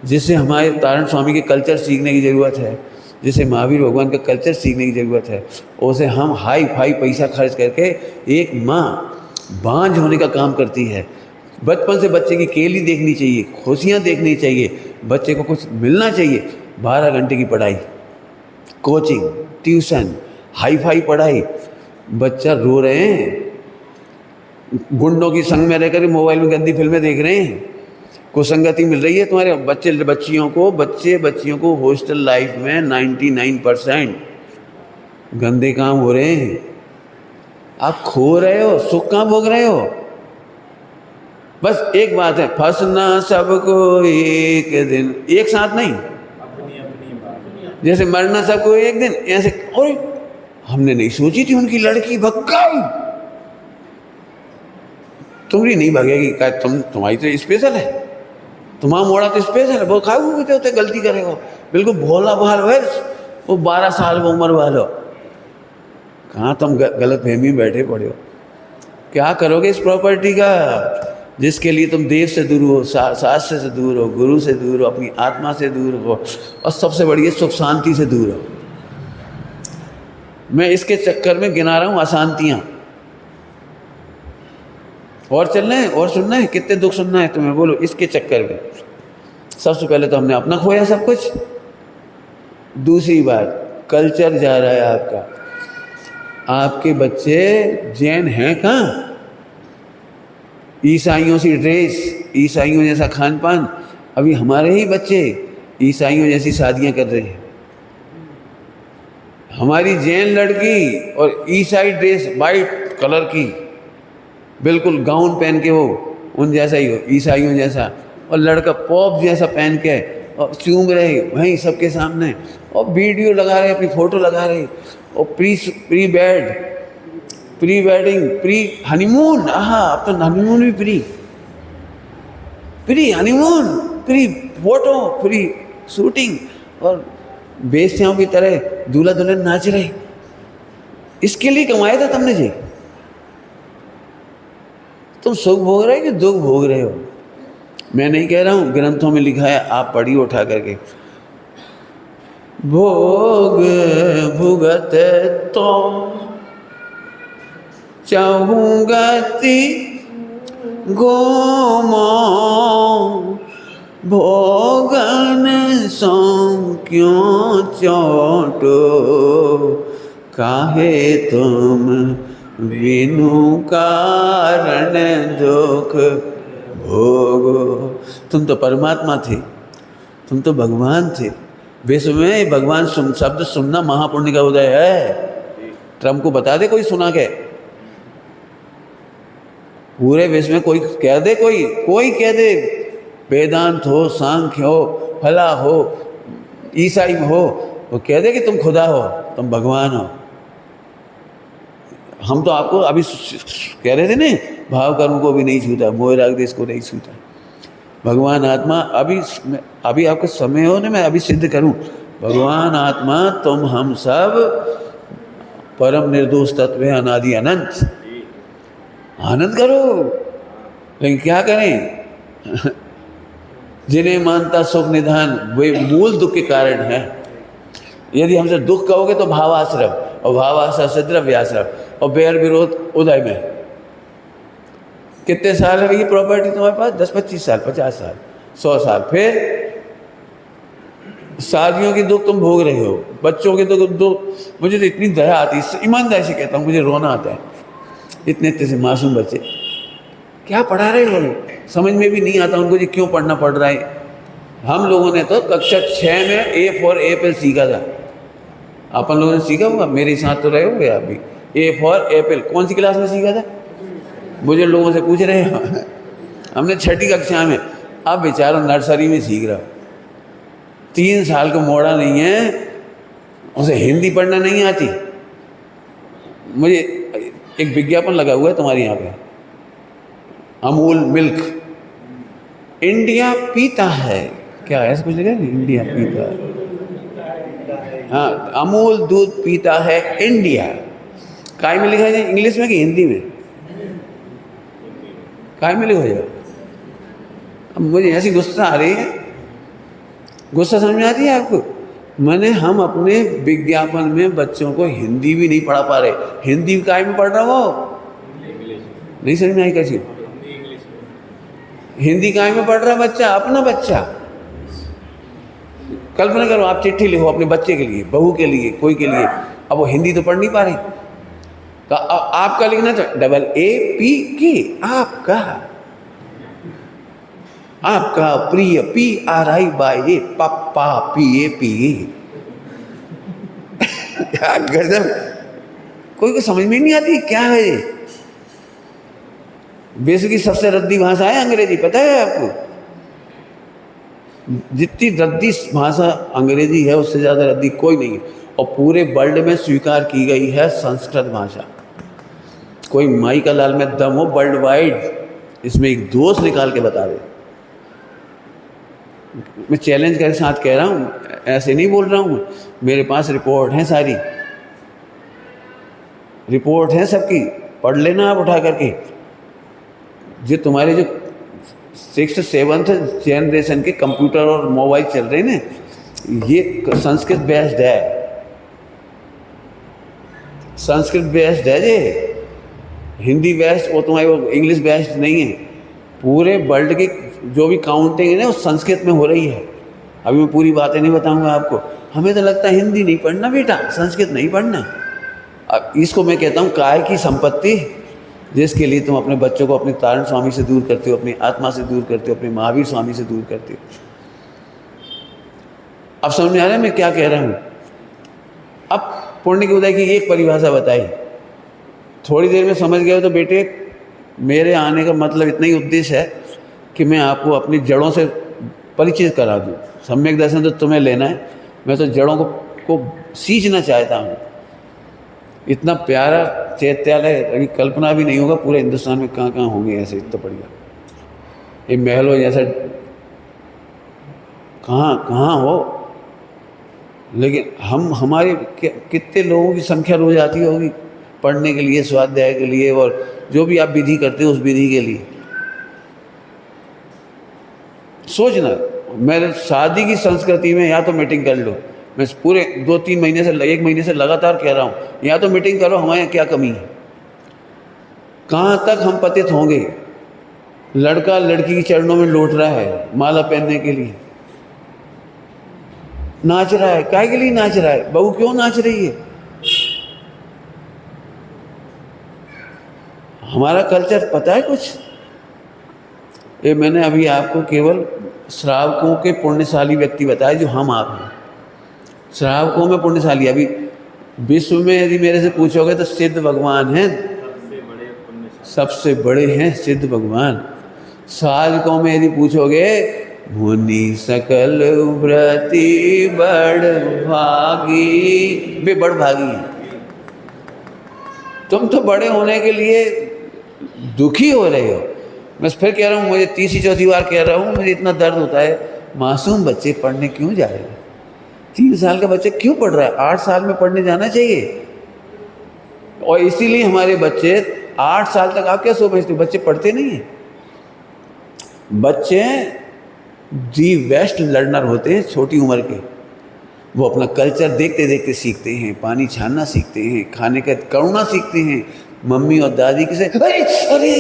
जिसे हमारे तारण स्वामी के कल्चर सीखने की ज़रूरत है, जिसे महावीर भगवान का कल्चर सीखने की ज़रूरत है, उसे हम हाई फाई पैसा खर्च करके, एक माँ बांझ होने का काम करती है। बचपन से बच्चे की केली देखनी चाहिए, खुशियाँ देखनी चाहिए, बच्चे को कुछ मिलना चाहिए। 12 घंटे की पढ़ाई, कोचिंग, ट्यूशन, हाई फाई पढ़ाई, बच्चा रो रहे हैं, गुंडों की संग में रहकर मोबाइल में गंदी फिल्में देख रहे हैं, कुसंगति मिल रही है तुम्हारे बच्चियों को हॉस्टल लाइफ में 99% गंदे काम हो रहे हैं। आप खो रहे हो, सुख कहाँ भोग रहे हो? बस एक बात है, फंसना सबको एक दिन, एक साथ नहीं, जैसे मरना सबको एक दिन, ऐसे। अरे हमने नहीं सोची थी उनकी लड़की भग गई, तुम्हारी नहीं भगेगी, क्या तुम्हारी तो स्पेशल है, तुम्हारा मोड़ा तो स्पेशल है, वो खाओ होते गलती करेगा, बिल्कुल भोला भाल है वो 12 साल की उम्र वालो। कहाँ तुम गलत फहमी में बैठे पड़े हो? क्या करोगे इस प्रॉपर्टी का जिसके लिए तुम देव से दूर हो, शास्त्र से दूर हो, गुरु से दूर हो, अपनी आत्मा से दूर हो, और सबसे बड़ी सुख शांति से दूर हो। मैं इसके चक्कर में गिना रहा हूँ अशांतियाँ। और चलना है और सुनना है, कितने दुख सुनना है तुम्हें बोलो इसके चक्कर में? सबसे पहले तो हमने अपना खोया सब कुछ। दूसरी बात, कल्चर जा रहा है आपका। आपके बच्चे जैन हैं कहाँ? ईसाइयों सी ड्रेस, ईसाइयों जैसा खान पान। अभी हमारे ही बच्चे ईसाइयों जैसी शादियां कर रहे हैं। हमारी जैन लड़की और ईसाई ड्रेस वाइट कलर की, बिल्कुल गाउन पहन के वो उन जैसा ही हो, ईसाइयों जैसा, और लड़का पॉप जैसा पहन के और चूम रहे वहीं सबके सामने, और वीडियो लगा रहे, अपनी फ़ोटो लगा रहे, और प्री वेडिंग, प्री हनीमून। हाँ, अब तो हनीमून भी pre honeymoon, pre photo, pre shooting, और बेस्याओं की तरह दूल्हा दुल्हन नाच रहे। इसके लिए कमाया था तुमने जी? तुम सुख भोग रहे हो कि दुख भोग रहे हो? मैं नहीं कह रहा हूँ, ग्रंथों में लिखा है, आप पढ़िए उठा करके। भोग भुगत तो चाहूँगति गोमो, भोगन सो क्यों चोटो, काहे तुम बिनु कारण दुख भोगो। तुम तो परमात्मा थे, तुम तो भगवान थे। विश्व में भगवान शब्द सुनना महापुण्य का उदय है। ट्रम्प को बता दे कोई सुना के, पूरे विश्व में कोई कह दे, कोई कह दे, वेदांत हो, सांख्य हो, फला हो, ईसाई हो, वो कह दे कि तुम खुदा हो, तुम भगवान हो। हम तो आपको अभी कह रहे थे ना, भाव कर्म को भी नहीं छूता, मोह राग देश को नहीं छूता, भगवान आत्मा। अभी आपका समय हो ना, मैं अभी सिद्ध करूं, भगवान आत्मा तुम हम सब परम निर्दोष तत्व है, अनादि अनंत। आनंद करो, लेकिन क्या करें? जिन्हें मानता सुख निधान, वे मूल दुख के कारण है। यदि हमसे दुख कहोगे तो भावाश्रम, और भावाश्रम से द्रव्याश्रम, और बैर विरोध उदय में। कितने साल है ये प्रॉपर्टी तुम्हारे पास? 10-25 साल, 50 साल, 100 साल। फिर शादियों की दुख तुम भोग रहे हो, बच्चों के दुख। मुझे तो इतनी दया आती है, ईमानदारी से कहता हूँ, मुझे रोना आता है। इतने से मासूम बच्चे क्या पढ़ा रहे हो, समझ में भी नहीं आता उनको जी क्यों पढ़ना पड़ रहा है। हम लोगों ने तो कक्षा 6 में ए फॉर एप्पल सीखा था। अपन लोगों ने सीखा होगा, मेरे साथ तो रहे होंगे आप भी। ए फॉर एप्पल कौन सी क्लास में सीखा था? मुझे लोगों से पूछ रहे हैं हमने 6ठी कक्षा में। अब बेचारा नर्सरी में सीख रहा, 3 साल का मोड़ा नहीं है, उसे हिंदी पढ़ना नहीं आती। मुझे एक विज्ञापन लगा हुआ है तुम्हारे यहाँ पे, अमूल मिल्क इंडिया पीता है, क्या ऐसा कुछ लगा? इंडिया पीता है, हाँ, अमूल दूध पीता है इंडिया। काय में लिखा है, इंग्लिश में कि हिंदी में? काय में लिखा जाए? अब मुझे ऐसी गुस्सा आ रही है, गुस्सा समझ में आती है आपको? हम अपने विज्ञापन में बच्चों को हिंदी भी नहीं पढ़ा पा रहे। हिंदी काय में पढ़ रहा हो? नहीं समझ में आई कैसी? हिंदी काय में पढ़ रहा बच्चा? अपना बच्चा। कल्पना करो, आप चिट्ठी लिखो अपने बच्चे के लिए, बहू के लिए, कोई के लिए, अब वो हिंदी तो पढ़ नहीं पा रहे, तो आपका लिखना तो AAPK, आपका प्रिय PRI पापा PAP। क्या गजब, कोई को समझ में नहीं आती क्या है ये। विश्व की सबसे रद्दी भाषा है अंग्रेजी, पता है आपको? जितनी रद्दी भाषा अंग्रेजी है उससे ज़्यादा रद्दी कोई नहीं है। और पूरे वर्ल्ड में स्वीकार की गई है संस्कृत भाषा। कोई माई का लाल में दम हो वर्ल्ड वाइड, इसमें एक दोष निकाल के बता दे। मैं चैलेंज के साथ कह रहा हूँ, ऐसे नहीं बोल रहा हूँ, मेरे पास रिपोर्ट हैं, सारी रिपोर्ट हैं सबकी, पढ़ लेना आप उठा करके। जो तुम्हारे जो 6th 7th जनरेशन के कंप्यूटर और मोबाइल चल रहे हैं ना, ये संस्कृत बेस्ड है, संस्कृत बेस्ड है ये, हिंदी बेस्ड वो तुम्हारी वो इंग्लिश बेस्ड नहीं है। पूरे वर्ल्ड की जो भी काउंटिंग है ना वो संस्कृत में हो रही है। अभी मैं पूरी बातें नहीं बताऊंगा आपको। हमें तो लगता है हिंदी नहीं पढ़ना बेटा, संस्कृत नहीं पढ़ना। अब इसको मैं कहता हूँ काय की संपत्ति, जिसके लिए तुम अपने बच्चों को अपने तारण स्वामी से दूर करते हो, अपनी आत्मा से दूर करते हो, अपने महावीर स्वामी से दूर करते हो। अब समझ में आ रहा है मैं क्या कह रहा हूँ? अब पुण्य के उदय की एक परिभाषा बताई, थोड़ी देर में समझ गए हो तो बेटे मेरे आने का मतलब इतना ही उद्देश्य है कि मैं आपको अपनी जड़ों से परिचित करा दूँ। सम्यक दर्शन तो तुम्हें लेना है, मैं तो जड़ों को सींचना चाहता हूँ। इतना प्यारा चैत्यालय अभी कल्पना भी नहीं होगा पूरे हिंदुस्तान में कहाँ कहाँ होंगे ऐसे, इतना बढ़िया। ये महलों जैसा कहाँ कहाँ हो, लेकिन हमारे कितने लोगों की संख्या रोज आती होगी पढ़ने के लिए, स्वाध्याय के लिए, और जो भी आप विधि करते हो उस विधि के लिए। सोचना, मेरे शादी की संस्कृति में या तो मीटिंग कर लो, मैं पूरे 2-3 महीने से 1 महीने से लगातार कह रहा हूँ, या तो मीटिंग करो, हमारे यहाँ क्या कमी है, कहाँ तक हम पतित होंगे। लड़का लड़की के चरणों में लौट रहा है माला पहनने के लिए, नाच रहा है, काय के लिए नाच रहा है? बहू क्यों नाच रही है? हमारा कल्चर पता है कुछ? ये मैंने अभी आपको केवल श्रावकों के पुण्यशाली व्यक्ति बताए जो हम आप हैं। श्रावकों में पुण्यशाली, अभी विश्व में यदि मेरे से पूछोगे तो सिद्ध भगवान हैं, सबसे बड़े हैं सिद्ध भगवान। साधकों में यदि पूछोगे, मुनि सकल व्रति बड़ भागी, वे बड़ भागी हैं। तुम तो बड़े होने के लिए दुखी हो रहे हो। मैं फिर कह रहा हूँ, मुझे 3री-4थी बार कह रहा हूँ, मुझे इतना दर्द होता है, मासूम बच्चे पढ़ने क्यों जा रहे हैं? 3 साल का बच्चा क्यों पढ़ रहा है? 8 साल में पढ़ने जाना चाहिए। और इसीलिए हमारे बच्चे 8 साल तक, आप क्या समझते हो, बच्चे पढ़ते नहीं हैं। बच्चे दी बेस्ट लर्नर होते हैं छोटी उम्र के। वो अपना कल्चर देखते देखते सीखते हैं, पानी छानना सीखते हैं, खाने का करुणा सीखते हैं। मम्मी और दादी किसे, अरे अरे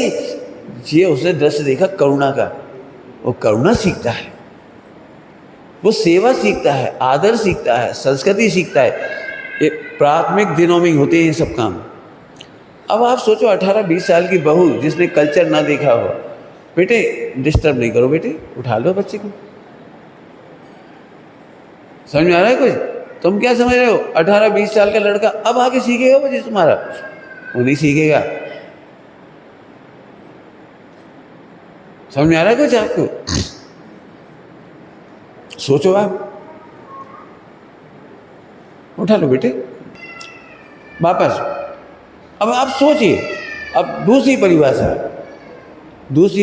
ये उसने दृश्य देखा करुणा का, वो करुणा सीखता है, वो सेवा सीखता है, आदर सीखता है, संस्कृति सीखता है। ये प्राथमिक दिनों में ही होते हैं ये सब काम। अब आप सोचो 18-20 साल की बहू जिसने कल्चर ना देखा हो, बेटे डिस्टर्ब नहीं करो, बेटे उठा लो बच्चे को, समझ में आ रहा है कुछ? तुम क्या समझ रहे हो 18-20 साल का लड़का अब आके सीखेगा वो जी तुम्हारा? वो नहीं सीखेगा। समझ में आ रहा है कुछ आपको? सोचो आप, उठा लो बेटे वापस। अब आप सोचिए, अब दूसरी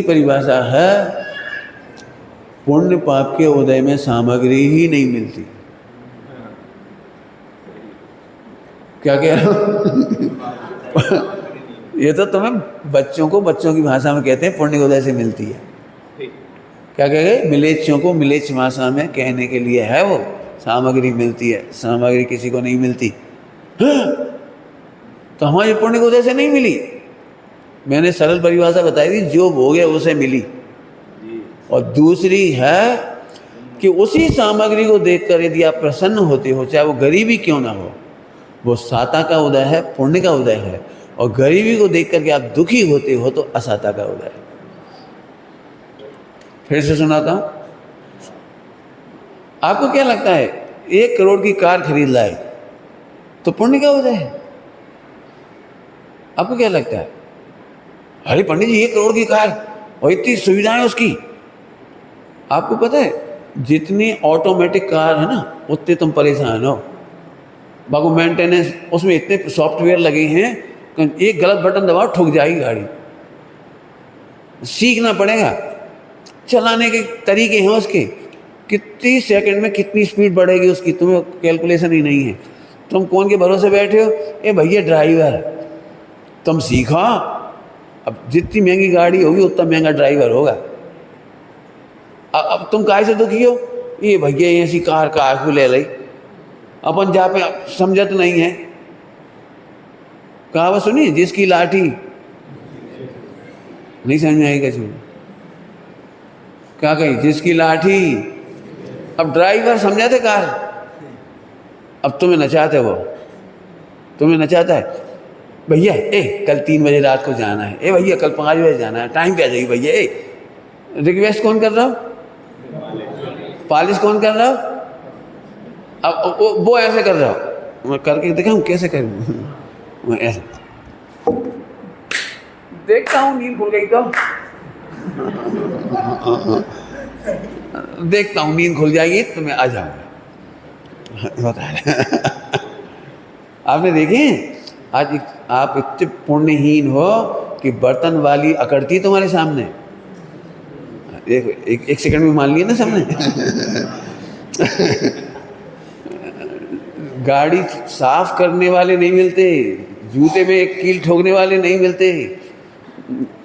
परिभाषा है पुण्य पाप के उदय में सामग्री ही नहीं मिलती। क्या कह रहा हूं? ये तो तुम्हें बच्चों की भाषा में कहते हैं पुण्य के उदय से मिलती है। क्या कह गए? मिलेच्छों को मिलेच्छ भाषा में कहने के लिए है वो सामग्री मिलती है, सामग्री किसी को नहीं मिलती। तो हमारी पुण्य के उदय से नहीं मिली। मैंने सरल परिभाषा बताई थी, जो भोग है उसे मिली। और दूसरी है कि उसी सामग्री को देखकर यदि आप प्रसन्न होते हो, चाहे वो गरीबी क्यों ना हो, वो साता का उदय है, पुण्य का उदय है। और गरीबी को देख करके आप दुखी होते हो तो असाता का उदय है। फिर से सुनाता हूं, आपको क्या लगता है 1 करोड़ की कार खरीद लाए तो पुण्य का उदय है? आपको क्या लगता है? अरे पंडित जी 1 करोड़ की कार और इतनी सुविधाएं उसकी। आपको पता है जितनी ऑटोमेटिक कार है ना उतने तुम परेशान हो। बाकी मेंटेनेंस उसमें इतने सॉफ्टवेयर लगे हैं, एक गलत बटन दबाओ ठुक जाएगी गाड़ी। सीखना पड़ेगा, चलाने के तरीके हैं उसके, कितनी सेकंड में कितनी स्पीड बढ़ेगी उसकी तुम्हें कैलकुलेशन ही नहीं है। तुम कौन के भरोसे बैठे हो? ए भैया ड्राइवर, तुम सीखो। अब जितनी महंगी गाड़ी होगी उतना महंगा ड्राइवर होगा। अब तुम काहे से दुखी हो? ये भैया ऐसी कार को ले ली, अपन जहाँ पे समझत नहीं है। कहावत सुनी, जिसकी लाठी नहीं समझ में आई कैसे? क्या कही? जिसकी लाठी। अब ड्राइवर समझाते कार, अब तुम्हें नचाते, वो तुम्हें नचाता है। भैया कल 3 बजे रात को जाना है, भैया कल 5 बजे जाना है, टाइम पे आ जाइए भैया। रिक्वेस्ट कौन कर रहा हो? पालिश कौन कर रहा हो? अब वो ऐसे कर रहा हो, मैं करके दिखाऊं कैसे करूं? मैं ऐसे देखता हूं, नींद खुल गई तो देखता हूं नींद खुल जाएगी तो मैं आ जाऊंगा। आपने देखे आज आप इतने पुण्यहीन हो कि बर्तन वाली अकड़ती तुम्हारे सामने। एक सेकंड में मान लिया ना सामने। गाड़ी साफ करने वाले नहीं मिलते, जूते में एक कील ठोकने वाले नहीं मिलते,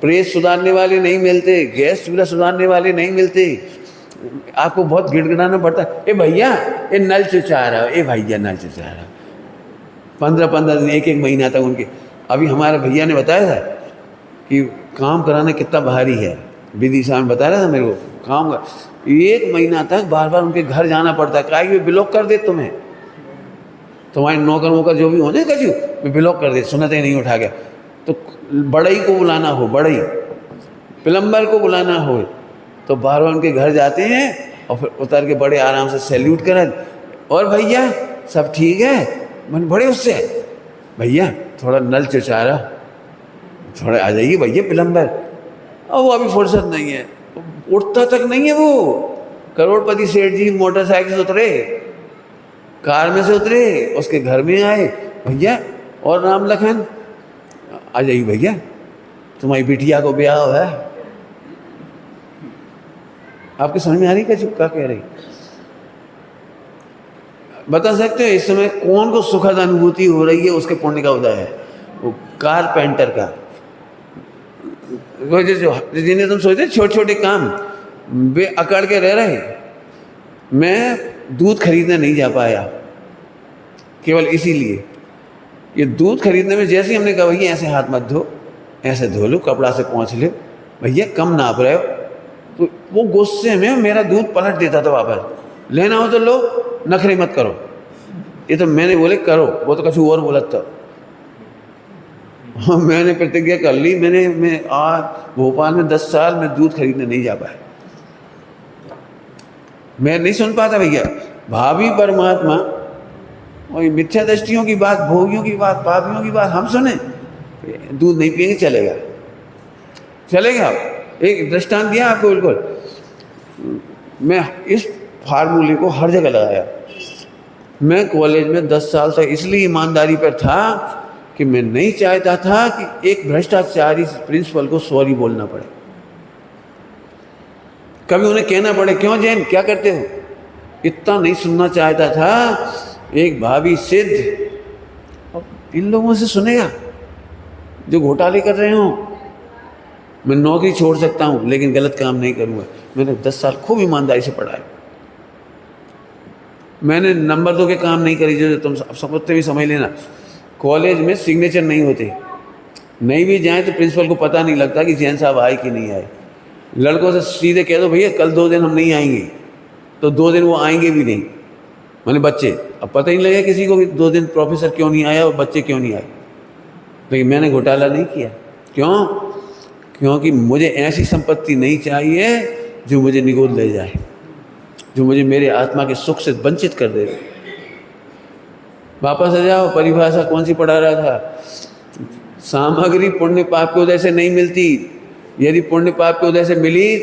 प्रेस सुधारने वाले नहीं मिलते, गैस चूल्हा सुधारने वाले नहीं मिलते। आपको बहुत गिड़गिड़ाना पड़ता है। ए भैया ये नल चुचा रहा है, ए भैया नल चुचा रहा है। 15-15 दिन, 1-1 महीना तक उनके। अभी हमारे भैया ने बताया था कि काम कराना कितना भारी है। विदिशा में बता रहा था मेरे को, काम कर 1 महीना तक बार बार उनके घर जाना पड़ता है। क्या ब्लॉक कर दे तुम्हें, तुम्हारे नौकर वोकर जो भी हो जाए कचू ब्लॉक कर दे, सुनते नहीं उठा गया तो बड़ई को बुलाना हो, बड़ई प्लम्बर को बुलाना हो तो बार बार उनके घर जाते हैं और फिर उतर के बड़े आराम से सैल्यूट करें। और भैया सब ठीक है? मन बड़े उससे, भैया थोड़ा नल चुचा रहा, थोड़ा आ जाइए भैया प्लम्बर। और वो अभी फुर्सत नहीं है, उठता तक नहीं है वो। करोड़पति सेठ जी मोटरसाइकिल से उतरे, कार में से उतरे, उसके घर में आए, भैया और राम लखन आ जाइए भैया, तुम्हारी बिटिया को ब्याह है। आपके समझ में आ रही क्या कह रही? बता सकते हो इस समय कौन को सुखद अनुभूति हो रही है? उसके पुण्य का उदय है। वो कारपेंटर का, जिन्हें तुम सोचते छोटे छोटे काम वे अकड़ के रह रहे। मैं दूध खरीदने नहीं जा पाया केवल इसीलिए, ये दूध खरीदने में जैसे हमने कहा भैया ऐसे हाथ मत धो, ऐसे धो लो, कपड़ा से पहुँच लो, भैया कम नाप रहे हो, तो वो गुस्से में मेरा दूध पलट देता था वापस। लेना हो तो लो, नखरे मत करो। ये तो मैंने बोले करो, वो तो कुछ और बोला था। हाँ, मैंने प्रतिज्ञा कर ली, मैं आज भोपाल में 10 साल में दूध खरीदने नहीं जा पाया। मैं नहीं सुन पाता भैया, भावी परमात्मा, वही मिथ्या दृष्टियों की बात, भोगियों की बात, पापियों की बात हम सुने, दूध नहीं पिएंगे चलेगा, चलेगा। एक दृष्टांत दिया आपको बिल्कुल। मैं इस फार्मूले को हर जगह लगाया। मैं कॉलेज में 10 साल तक इसलिए ईमानदारी पर था कि मैं नहीं चाहता था कि एक भ्रष्टाचारी प्रिंसिपल को सॉरी बोलना पड़े, कभी उन्हें कहना पड़े क्यों जैन क्या करते हो, इतना नहीं सुनना चाहता था। एक भावी सिद्ध इन लोगों से सुनेगा जो घोटाले कर रहे हो। मैं नौकरी छोड़ सकता हूँ लेकिन गलत काम नहीं करूँगा। मैंने 10 साल खूब ईमानदारी से पढ़ा है। मैंने नंबर 2 के काम नहीं करी, जो तुम समझते भी समझ लेना। कॉलेज में सिग्नेचर नहीं होते, नहीं भी जाए तो प्रिंसिपल को पता नहीं लगता कि जैन साहब आए कि नहीं आए। लड़कों से सीधे कह दो भैया कल 2 दिन हम नहीं आएंगे, तो 2 दिन वो आएंगे भी नहीं। मैंने बच्चे, अब पता ही नहीं लगा किसी को कि 2 दिन प्रोफेसर क्यों नहीं आया और बच्चे क्यों नहीं आए। लेकिन मैंने घोटाला नहीं किया। क्यों? क्योंकि मुझे ऐसी संपत्ति नहीं चाहिए जो मुझे निगोद ले जाए, जो मुझे मेरे आत्मा के सुख से वंचित कर दे। वापस आ जाओ, परिभाषा कौन सी पढ़ा रहा था? सामग्री पुण्य पाप के उदय से नहीं मिलती। यदि पुण्य पाप के उदय से मिली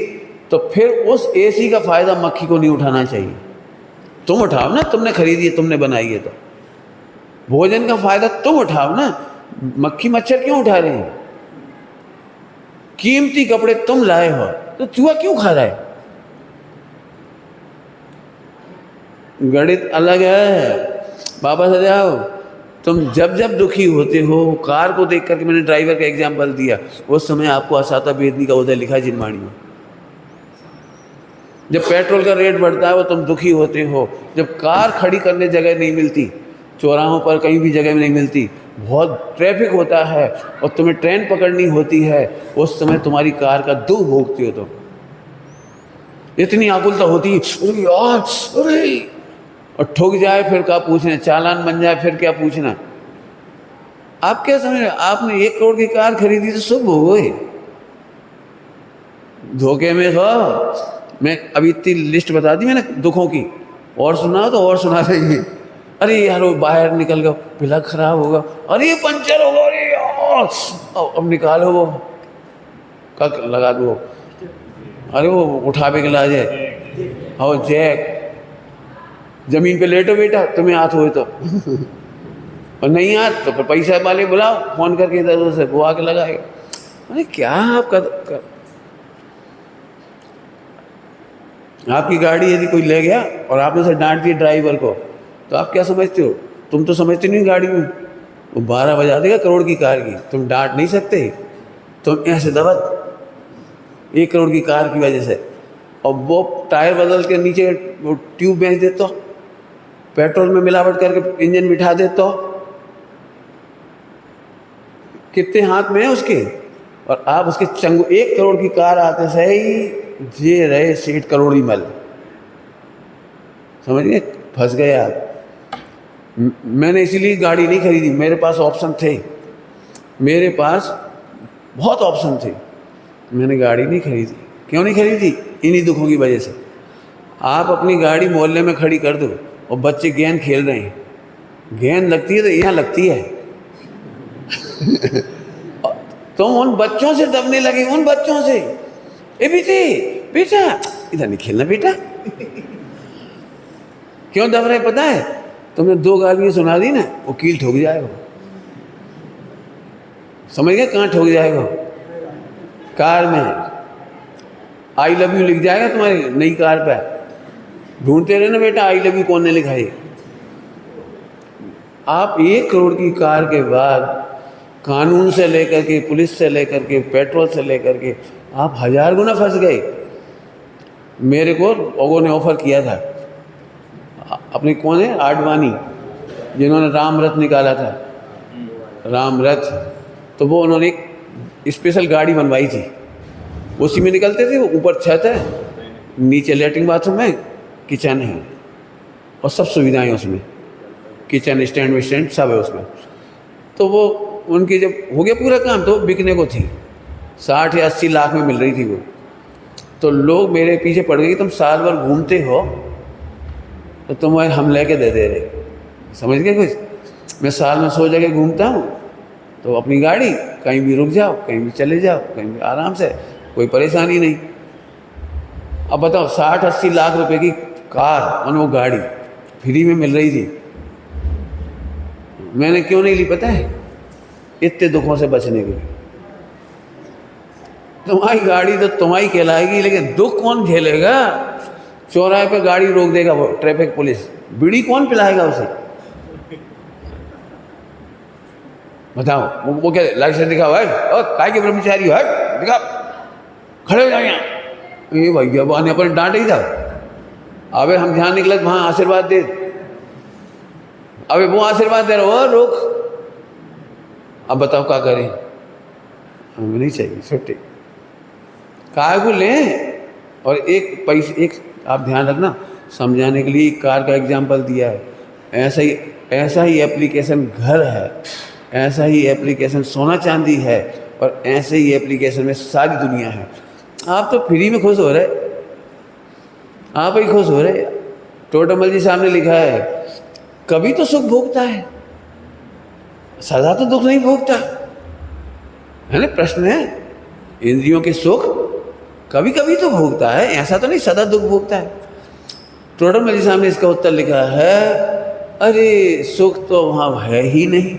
तो फिर उस एसी का फायदा मक्खी को नहीं उठाना चाहिए। तुम उठाओ ना, तुमने खरीदी है, तुमने बनाई है, तो भोजन का फायदा तुम उठाओ ना। मक्खी मच्छर क्यों उठा रहे हैं? कीमती कपड़े तुम लाए हो तो चूहा क्यों खा रहा है? गणित अलग है। वापस आ जाओ। तुम जब जब दुखी होते हो, कार को देख करके, मैंने ड्राइवर का एग्जाम्पल दिया, उस समय आपको असाता बेदनी का उदय लिखा है जिनवाणी में। जब पेट्रोल का रेट बढ़ता है वो तुम दुखी होते हो। जब कार खड़ी करने जगह नहीं मिलती, चौराहों पर कहीं भी जगह नहीं मिलती, बहुत ट्रैफिक होता है और तुम्हें ट्रेन पकड़नी होती है, उस समय तुम्हारी कार का दुख भोगते हो। तुम इतनी आकुलता होती है, अरे यार, अरे, और ठुक जाए फिर क्या पूछना, चालान बन जाए फिर क्या पूछना। आप क्या समझ रहे? आपने 1 करोड़ की कार खरीदी तो शुभ हो गए, धोखे में हो। मैं अभी इतनी लिस्ट बता दी मैंने दुखों की, और सुना तो और सुना रही है। अरे यार वो बाहर निकल गया, प्लग खराब होगा, अरे ये पंचर होगा, अरे यार अब निकालो वो का लगा दो, अरे वो उठावे के ला जाए, और जैक जमीन पे लेटो बेटा, तुम्हें हाथ हो तो और नहीं हाथ तो फिर पैसा वाले बुलाओ फोन करके, इधर से वो आके लगाएगा। अरे क्या आपकी गाड़ी यदि कोई ले गया और आपने से डांट दिया ड्राइवर को, तो आप क्या समझते हो? तुम तो समझते नहीं गाड़ी में वो 12 बजा देगा करोड़ की कार की, तुम डांट नहीं सकते। तुम ऐसे दबत 1 करोड़ की कार की वजह से, और वो टायर बदल के नीचे वो ट्यूब बेच देते हो, पेट्रोल में मिलावट करके इंजन बिठा देते हो, कितने हाथ में है उसके, और आप उसके 1 करोड़ की कार आते सही जे रहे सेठ करोड़ी मल। समझ गए? फंस गए आप। मैंने इसीलिए गाड़ी नहीं खरीदी, मेरे पास ऑप्शन थे, मेरे पास बहुत ऑप्शन थे, मैंने गाड़ी नहीं खरीदी। क्यों नहीं खरीदी? इन्हीं दुखों की वजह से। आप अपनी गाड़ी मोहल्ले में खड़ी कर दो और बच्चे गेंद खेल रहे हैं, गेंद लगती है तो यहाँ लगती है तुम उन बच्चों से दबने लगे, उन बच्चों से, ए बेटा इधर नहीं खेलना बेटा क्यों दब रहे पता है? तुमने 2 गालियाँ सुना दी ना, वो कील ठोक जाएगा। समझ गए कहाँ ठोक जाएगा? कार में आई लव यू लिख जाएगा तुम्हारी नई कार पे। ढूंढते रहे ना बेटा आई लव यू कौन ने लिखा है। आप 1 करोड़ की कार के बाद कानून से लेकर के, पुलिस से लेकर के, पेट्रोल से लेकर के आप 1000 गुना फंस गए। मेरे को लोगों ने ऑफर किया था, अपने कौन है आडवाणी, जिन्होंने राम रथ निकाला था, राम रथ, तो वो उन्होंने एक स्पेशल गाड़ी बनवाई थी, उसी में निकलते थे। वो ऊपर छत है, नीचे लेटरिन बाथरूम है, किचन है और सब सुविधाएं उसमें, किचन स्टैंड में स्टैंड सब है उसमें। तो वो उनकी जब हो गया पूरा काम तो बिकने को थी, 60 या 80 लाख में मिल रही थी वो। तो लोग मेरे पीछे पड़ गए कि तुम साल भर घूमते हो, तो तुम्हें हम लेके दे दे रहे, समझ गए कुछ? मैं साल में 100 जगह घूमता हूँ, तो अपनी गाड़ी, कहीं भी रुक जाओ, कहीं भी चले जाओ, कहीं भी आराम से, कोई परेशानी नहीं। अब बताओ 60-80 लाख रुपए की कार और वो गाड़ी फ्री में मिल रही थी, मैंने क्यों नहीं ली पता है? इतने दुखों से बचने के लिए। तुम्हारी गाड़ी तो तुम्हारी कहलाएगी, लेकिन दुख कौन झेलेगा? चौराहे पे गाड़ी रोक देगा वो ट्रैफिक पुलिस, बीड़ी कौन पिलाएगा उसे? बताओ, वो क्या लाइसेंस दिखाओ, है और काय के ब्रह्मचारी हो, है दिखा, खड़े हो जाओ यहाँ। ये भैया वो आने पर डांट ही था, अबे हम जहाँ निकले वहाँ आशीर्वाद दे, अबे वो आशीर्वाद दे रहा हो, रोक। अब बताओ क्या करें? हमें नहीं चाहिए छुट्टी, काय को लें? और एक पैसे, एक आप ध्यान रखना, समझाने के लिए कार का एग्जाम्पल दिया है। ऐसा ही एप्लीकेशन घर है, ऐसा ही एप्लीकेशन सोना चांदी है, और ऐसे ही एप्लीकेशन में सारी दुनिया है। आप तो फ्री में खुश हो रहे, आप ही खुश हो रहे। टोटमल जी साहब ने लिखा है, कभी तो सुख भोगता है, सदा तो दुख नहीं भोगता है ना? प्रश्न है, इंद्रियों के सुख कभी कभी तो भोगता है, ऐसा तो नहीं सदा दुख भोगता है। टोटमल जी साहब ने इसका उत्तर लिखा है, अरे सुख तो वहाँ है ही नहीं,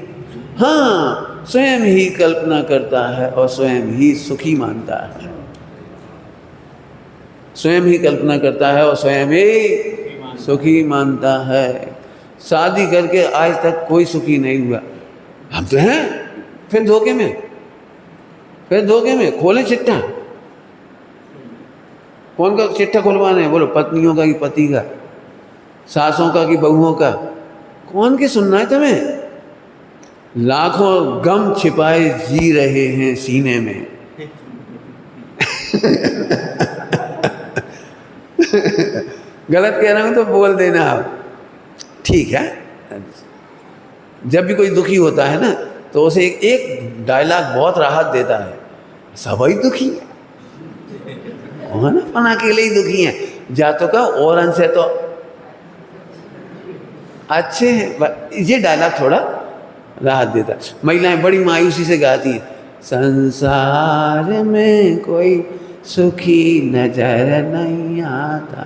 हाँ स्वयं ही कल्पना करता है और स्वयं ही सुखी मानता है। स्वयं ही कल्पना करता है और स्वयं ही सुखी मानता है। शादी करके आज तक कोई सुखी नहीं हुआ, हम तो हैं फिर धोखे में, फिर धोखे में। खोलें चिट्ठा, कौन का चिट्ठा खुलवाना है? बोलो, पत्नियों का कि पति का, सासों का कि बहुओं का, कौन के सुनना है तुम्हें? लाखों गम छिपाए जी रहे हैं सीने में। गलत कह रहा हूं तो बोल देना आप, ठीक है? जब भी कोई दुखी होता है ना, तो उसे एक डायलॉग बहुत राहत देता है, सभी दुखी है, कौन अपन अकेले ही दुखी हैं, जातों का और अंश है तो अच्छे हैं। ये डायलॉग थोड़ा राहत देता है। महिलाएं बड़ी मायूसी से गाती हैं, संसार में कोई सुखी नजर नहीं आता।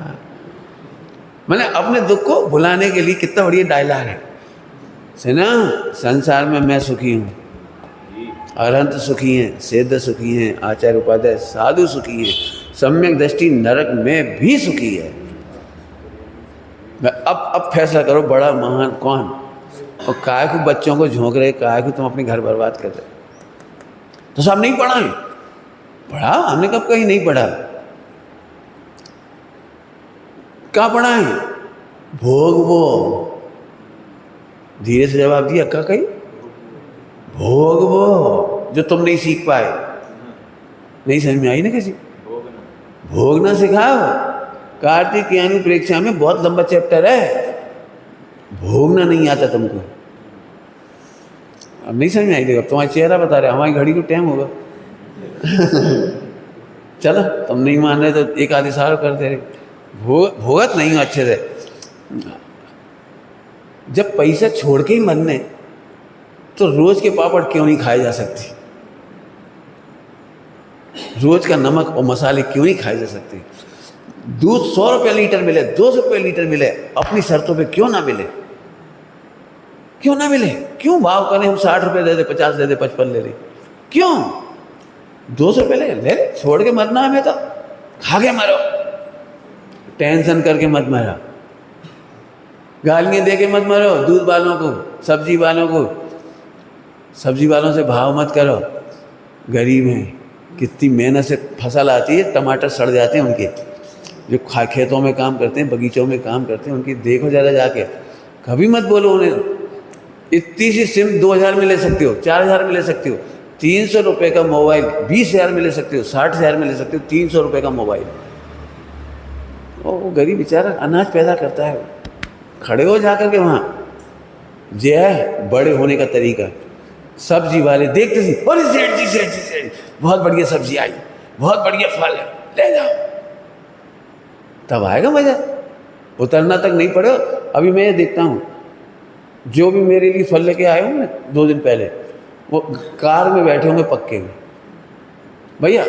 मैंने अपने दुख को भुलाने के लिए कितना बढ़िया डायलॉग है सुना, संसार में मैं सुखी हूँ, अरहंत सुखी हैं, सिद्ध सुखी हैं, आचार्य उपाध्याय साधु सुखी हैं, सम्यक दृष्टि नरक में भी सुखी है। अब फैसला करो, बड़ा महान कौन? और काय को बच्चों को झोंक रहे, काय को तुम अपने घर बर्बाद कर रहे। तो सब नहीं पढ़ा है, पढ़ा हमने कब कहीं नहीं पढ़ा, क्या पढ़ा है? भोग वो, धीरे से जवाब दिया, क्या कही? भोग वो जो तुम नहीं सीख पाए, नहीं समझ में आई ना किसी? भोगना सिखाओ। कार्तिक यानी परीक्षा में बहुत लंबा चैप्टर है, भोगना नहीं आता तुमको। अब नहीं समझ में आई, देखो तुम्हारा चेहरा बता रहे, हमारी घड़ी को टाइम होगा। चलो तुम नहीं मान रहे तो एक आधे साल कर दे रहे, भोगत नहीं हो अच्छे से। जब पैसा छोड़ के ही मरने, तो रोज के पापड़ क्यों नहीं खाए जा सकते? रोज का नमक और मसाले क्यों नहीं खाए जा सकते? दूध 100 रुपये लीटर मिले, 200 रुपये लीटर मिले, अपनी शर्तों पे क्यों ना मिले? क्यों ना मिले? क्यों भाव करें हम 60 रुपये दे दे, 50 दे दे, 55 ले ले, क्यों? 200 रुपये ले ले, छोड़ के मरना हमें तो खा के मरो, टेंशन करके मत मरो, गालियाँ दे के मत मरो, दूध वालों को, सब्जी वालों को, सब्जी वालों से भाव मत करो। गरीब हैं, कितनी मेहनत से फसल आती है, टमाटर सड़ जाते हैं उनके, जो खेतों में काम करते हैं, बगीचों में काम करते हैं, उनकी देखो ज़्यादा जाके, कभी मत बोलो उन्हें इतनी सी सिम 2000 में ले सकते हो, 4000 में ले सकते हो, 300 रुपये का मोबाइल 20,000 में ले सकते हो, 60,000 में ले सकते हो, 300 रुपये का मोबाइल। वो गरीब बेचारा अनाज पैदा करता है, खड़े हो जाकर के वहाँ। ये है बड़े होने का तरीका। सब्जी वाले देखते सी, अरे सेठ जी सेठ जी सेठ, बहुत बढ़िया सब्जी आई, बहुत बढ़िया फल है, ले जाओ, तब आएगा मजा। उतरना तक नहीं पड़े। अभी मैं ये देखता हूँ, जो भी मेरे लिए फल लेके आए होंगे 2 दिन पहले, वो कार में बैठे होंगे पक्के में, भैया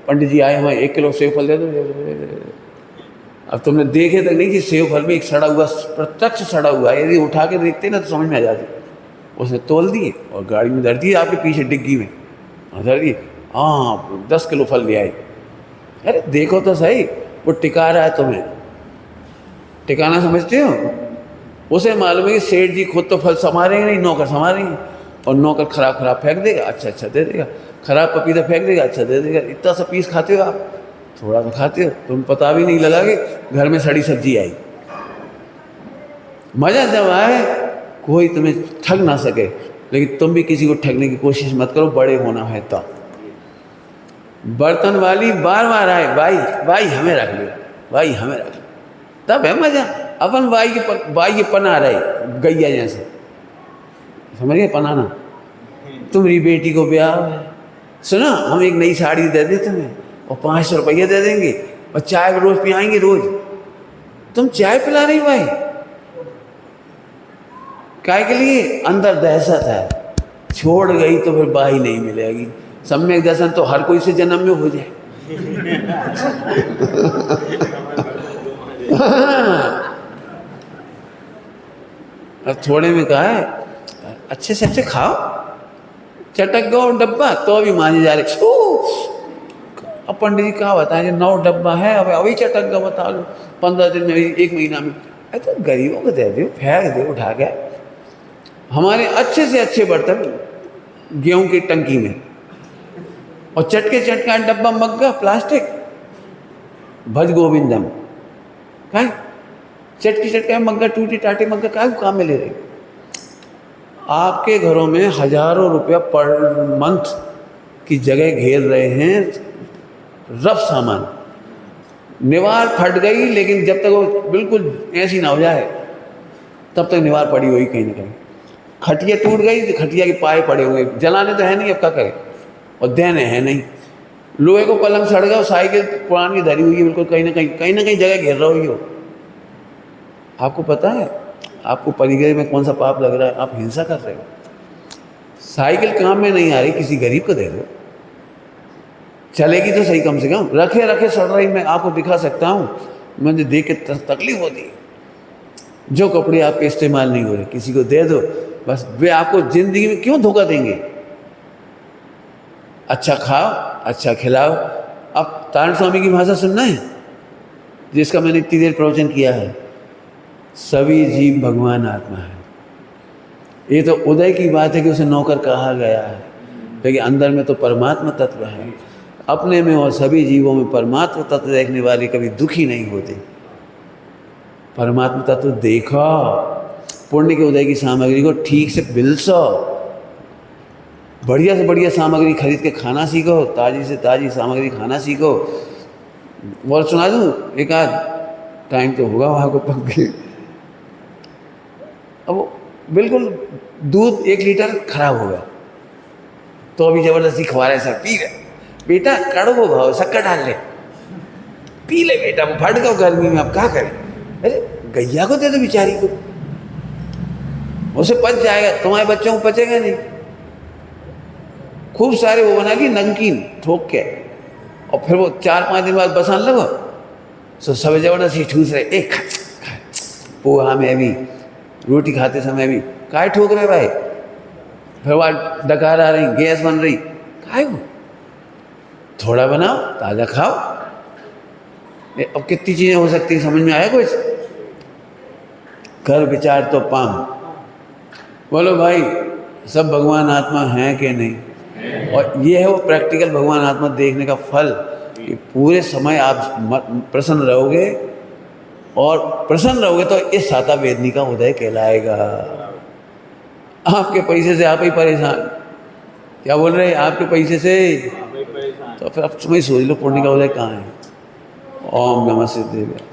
पंडित जी आए, हमें 1 किलो सेब फल दे दो। अब तुमने देखे तक नहीं कि सेब फल में एक सड़ा हुआ, प्रत्यक्ष सड़ा हुआ है, यदि उठा के देखते ना तो समझ में आ जाती। उसने तोल दिए और गाड़ी में धर दिए, आपके पीछे डिग्गी में धर दिए। हाँ 10 किलो फल ले आए। अरे देखो तो सही, वो टिका रहा है तुम्हें, टिकाना समझते हो? उसे मालूम है कि सेठ जी खुद तो फल संभालेंगे नहीं, नौकर संभालेंगे, और नौकर खराब खराब फेंक देगा, अच्छा दे देगा, खराब पपीता फेंक देगा, अच्छा दे देगा। इतना सा पीस खाते हो आप, थोड़ा सा खाते हो, तुम पता भी नहीं लगा कि घर में सड़ी सब्जी आई। मजा जब आए कोई तुम्हें ठग ना सके, लेकिन तुम भी किसी को ठगने की कोशिश मत करो, बड़े होना है तो। बर्तन वाली बार बार आए, भाई हमें रख लो, भाई हमें रख लो, तब है मजा। अपन बाई के पना रहे गैया जैसे, समझ गए पनाना? तुम्हारी बेटी को ब्याह है, सुना हम एक नई साड़ी दे दें तुम्हें और 500 रुपये दे देंगे और चाय रोज पिलाएंगे रोज। तुम चाय पिला रही भाई, काय के लिए? अंदर दहशत है, छोड़ गई तो फिर बाई नहीं मिलेगी। सम्यक दर्शन तो हर कोई से जन्म में हो जाए। अब थोड़े में कहा है अच्छे से अच्छे खाओ, चटक गो डब्बा तो अभी माने जा रहे। अब पंडित जी कहा बताएं 9 डब्बा है, अब अभी चटक गो बता लो 15 दिन में, 1 महीना में। अरे तो गरीबों को दे दो, फेंक दो उठा के। हमारे अच्छे से अच्छे बर्तन गेहूं की टंकी में, और चटका डब्बा मग्गा प्लास्टिक, भज गोविंदम का चटका मग्गा, टूटी टाटी मग्गा का काम में ले रहे। आपके घरों में हजारों रुपया पर मंथ की जगह घेर रहे हैं रफ सामान। निवार फट गई, लेकिन जब तक वो बिल्कुल ऐसी ना हो जाए तब तक निवार पड़ी हुई कहीं ना कहीं। खटिया टूट गई तो खटिया के पाए पड़े हुए, जलाने तो है नहीं, अब क्या करें, और देने है नहीं। लोहे को पलंग सड़ गया, साइकिल पुरानी धरी हुई है बिल्कुल, कहीं ना कहीं जगह घेर रही हो। आपको पता है आपको परिग्रह में कौन सा पाप लग रहा है? आप हिंसा कर रहे हो। साइकिल काम में नहीं आ रही, किसी गरीब को दे दो, चलेगी तो सही। कम से कम रखे सड़ रही, मैं आपको दिखा सकता हूँ, मुझे देख के तकलीफ होती है। जो कपड़े आपके इस्तेमाल नहीं हो रहे किसी को दे दो, बस वे आपको जिंदगी में क्यों धोखा देंगे? अच्छा खाओ, अच्छा खिलाओ। अब तारण स्वामी की भाषा सुनना है, जिसका मैंने इतनी देर प्रवचन किया है। सभी जीव भगवान आत्मा है। ये तो उदय की बात है कि उसे नौकर कहा गया है, लेकिन अंदर में तो परमात्मा तत्व है। अपने में और सभी जीवों में परमात्मा तत्व देखने वाले कभी दुखी नहीं होते। परमात्मा तत्व देखो, पुण्य के उदय की सामग्री को ठीक से बिलसो, बढ़िया से बढ़िया सामग्री खरीद के खाना सीखो, ताज़ी से ताज़ी सामग्री खाना सीखो। और सुना दूँ एक आध, टाइम तो होगा वहाँ को पक्के। अब बिल्कुल दूध 1 लीटर खराब हो गया तो अभी ज़बरदस्ती खवा रहे सर, पी गए बेटा, कड़वो भाव शक्कर डाल ले, पी ले बेटा, वो फट गया गर्मी में, अब क्या करें? अरे गैया को दे दो बेचारी को, उसे पच जाएगा, तुम्हारे बच्चों को पचेगा नहीं। खूब सारे वो बना ली नमकीन ठोक के, और फिर वो 4-5 दिन बाद बसान लगो, तो सब जबरदस्ती ठूस रहे, एक पोहा में भी, रोटी खाते समय भी काय ठोक रहे भाई। फिर वहाँ डकार आ रही, गैस बन रही, काय हो? थोड़ा बनाओ, ताज़ा खाओ। अब कितनी चीज़ें हो सकती हैं, समझ में आया कुछ? कर विचार तो पाम। बोलो भाई, सब भगवान आत्मा हैं कि नहीं? और ये है वो प्रैक्टिकल भगवान आत्मा देखने का फल कि पूरे समय आप प्रसन्न रहोगे, और प्रसन्न रहोगे तो इस साता वेदनी का उदय कहलाएगा। आपके पैसे से आप ही परेशान, क्या बोल रहे हैं? आपके पैसे से, तो फिर अब तुम्हें सोच लो पुण्य का उदय कहाँ है? ओम नमः सिद्धेश्वराय।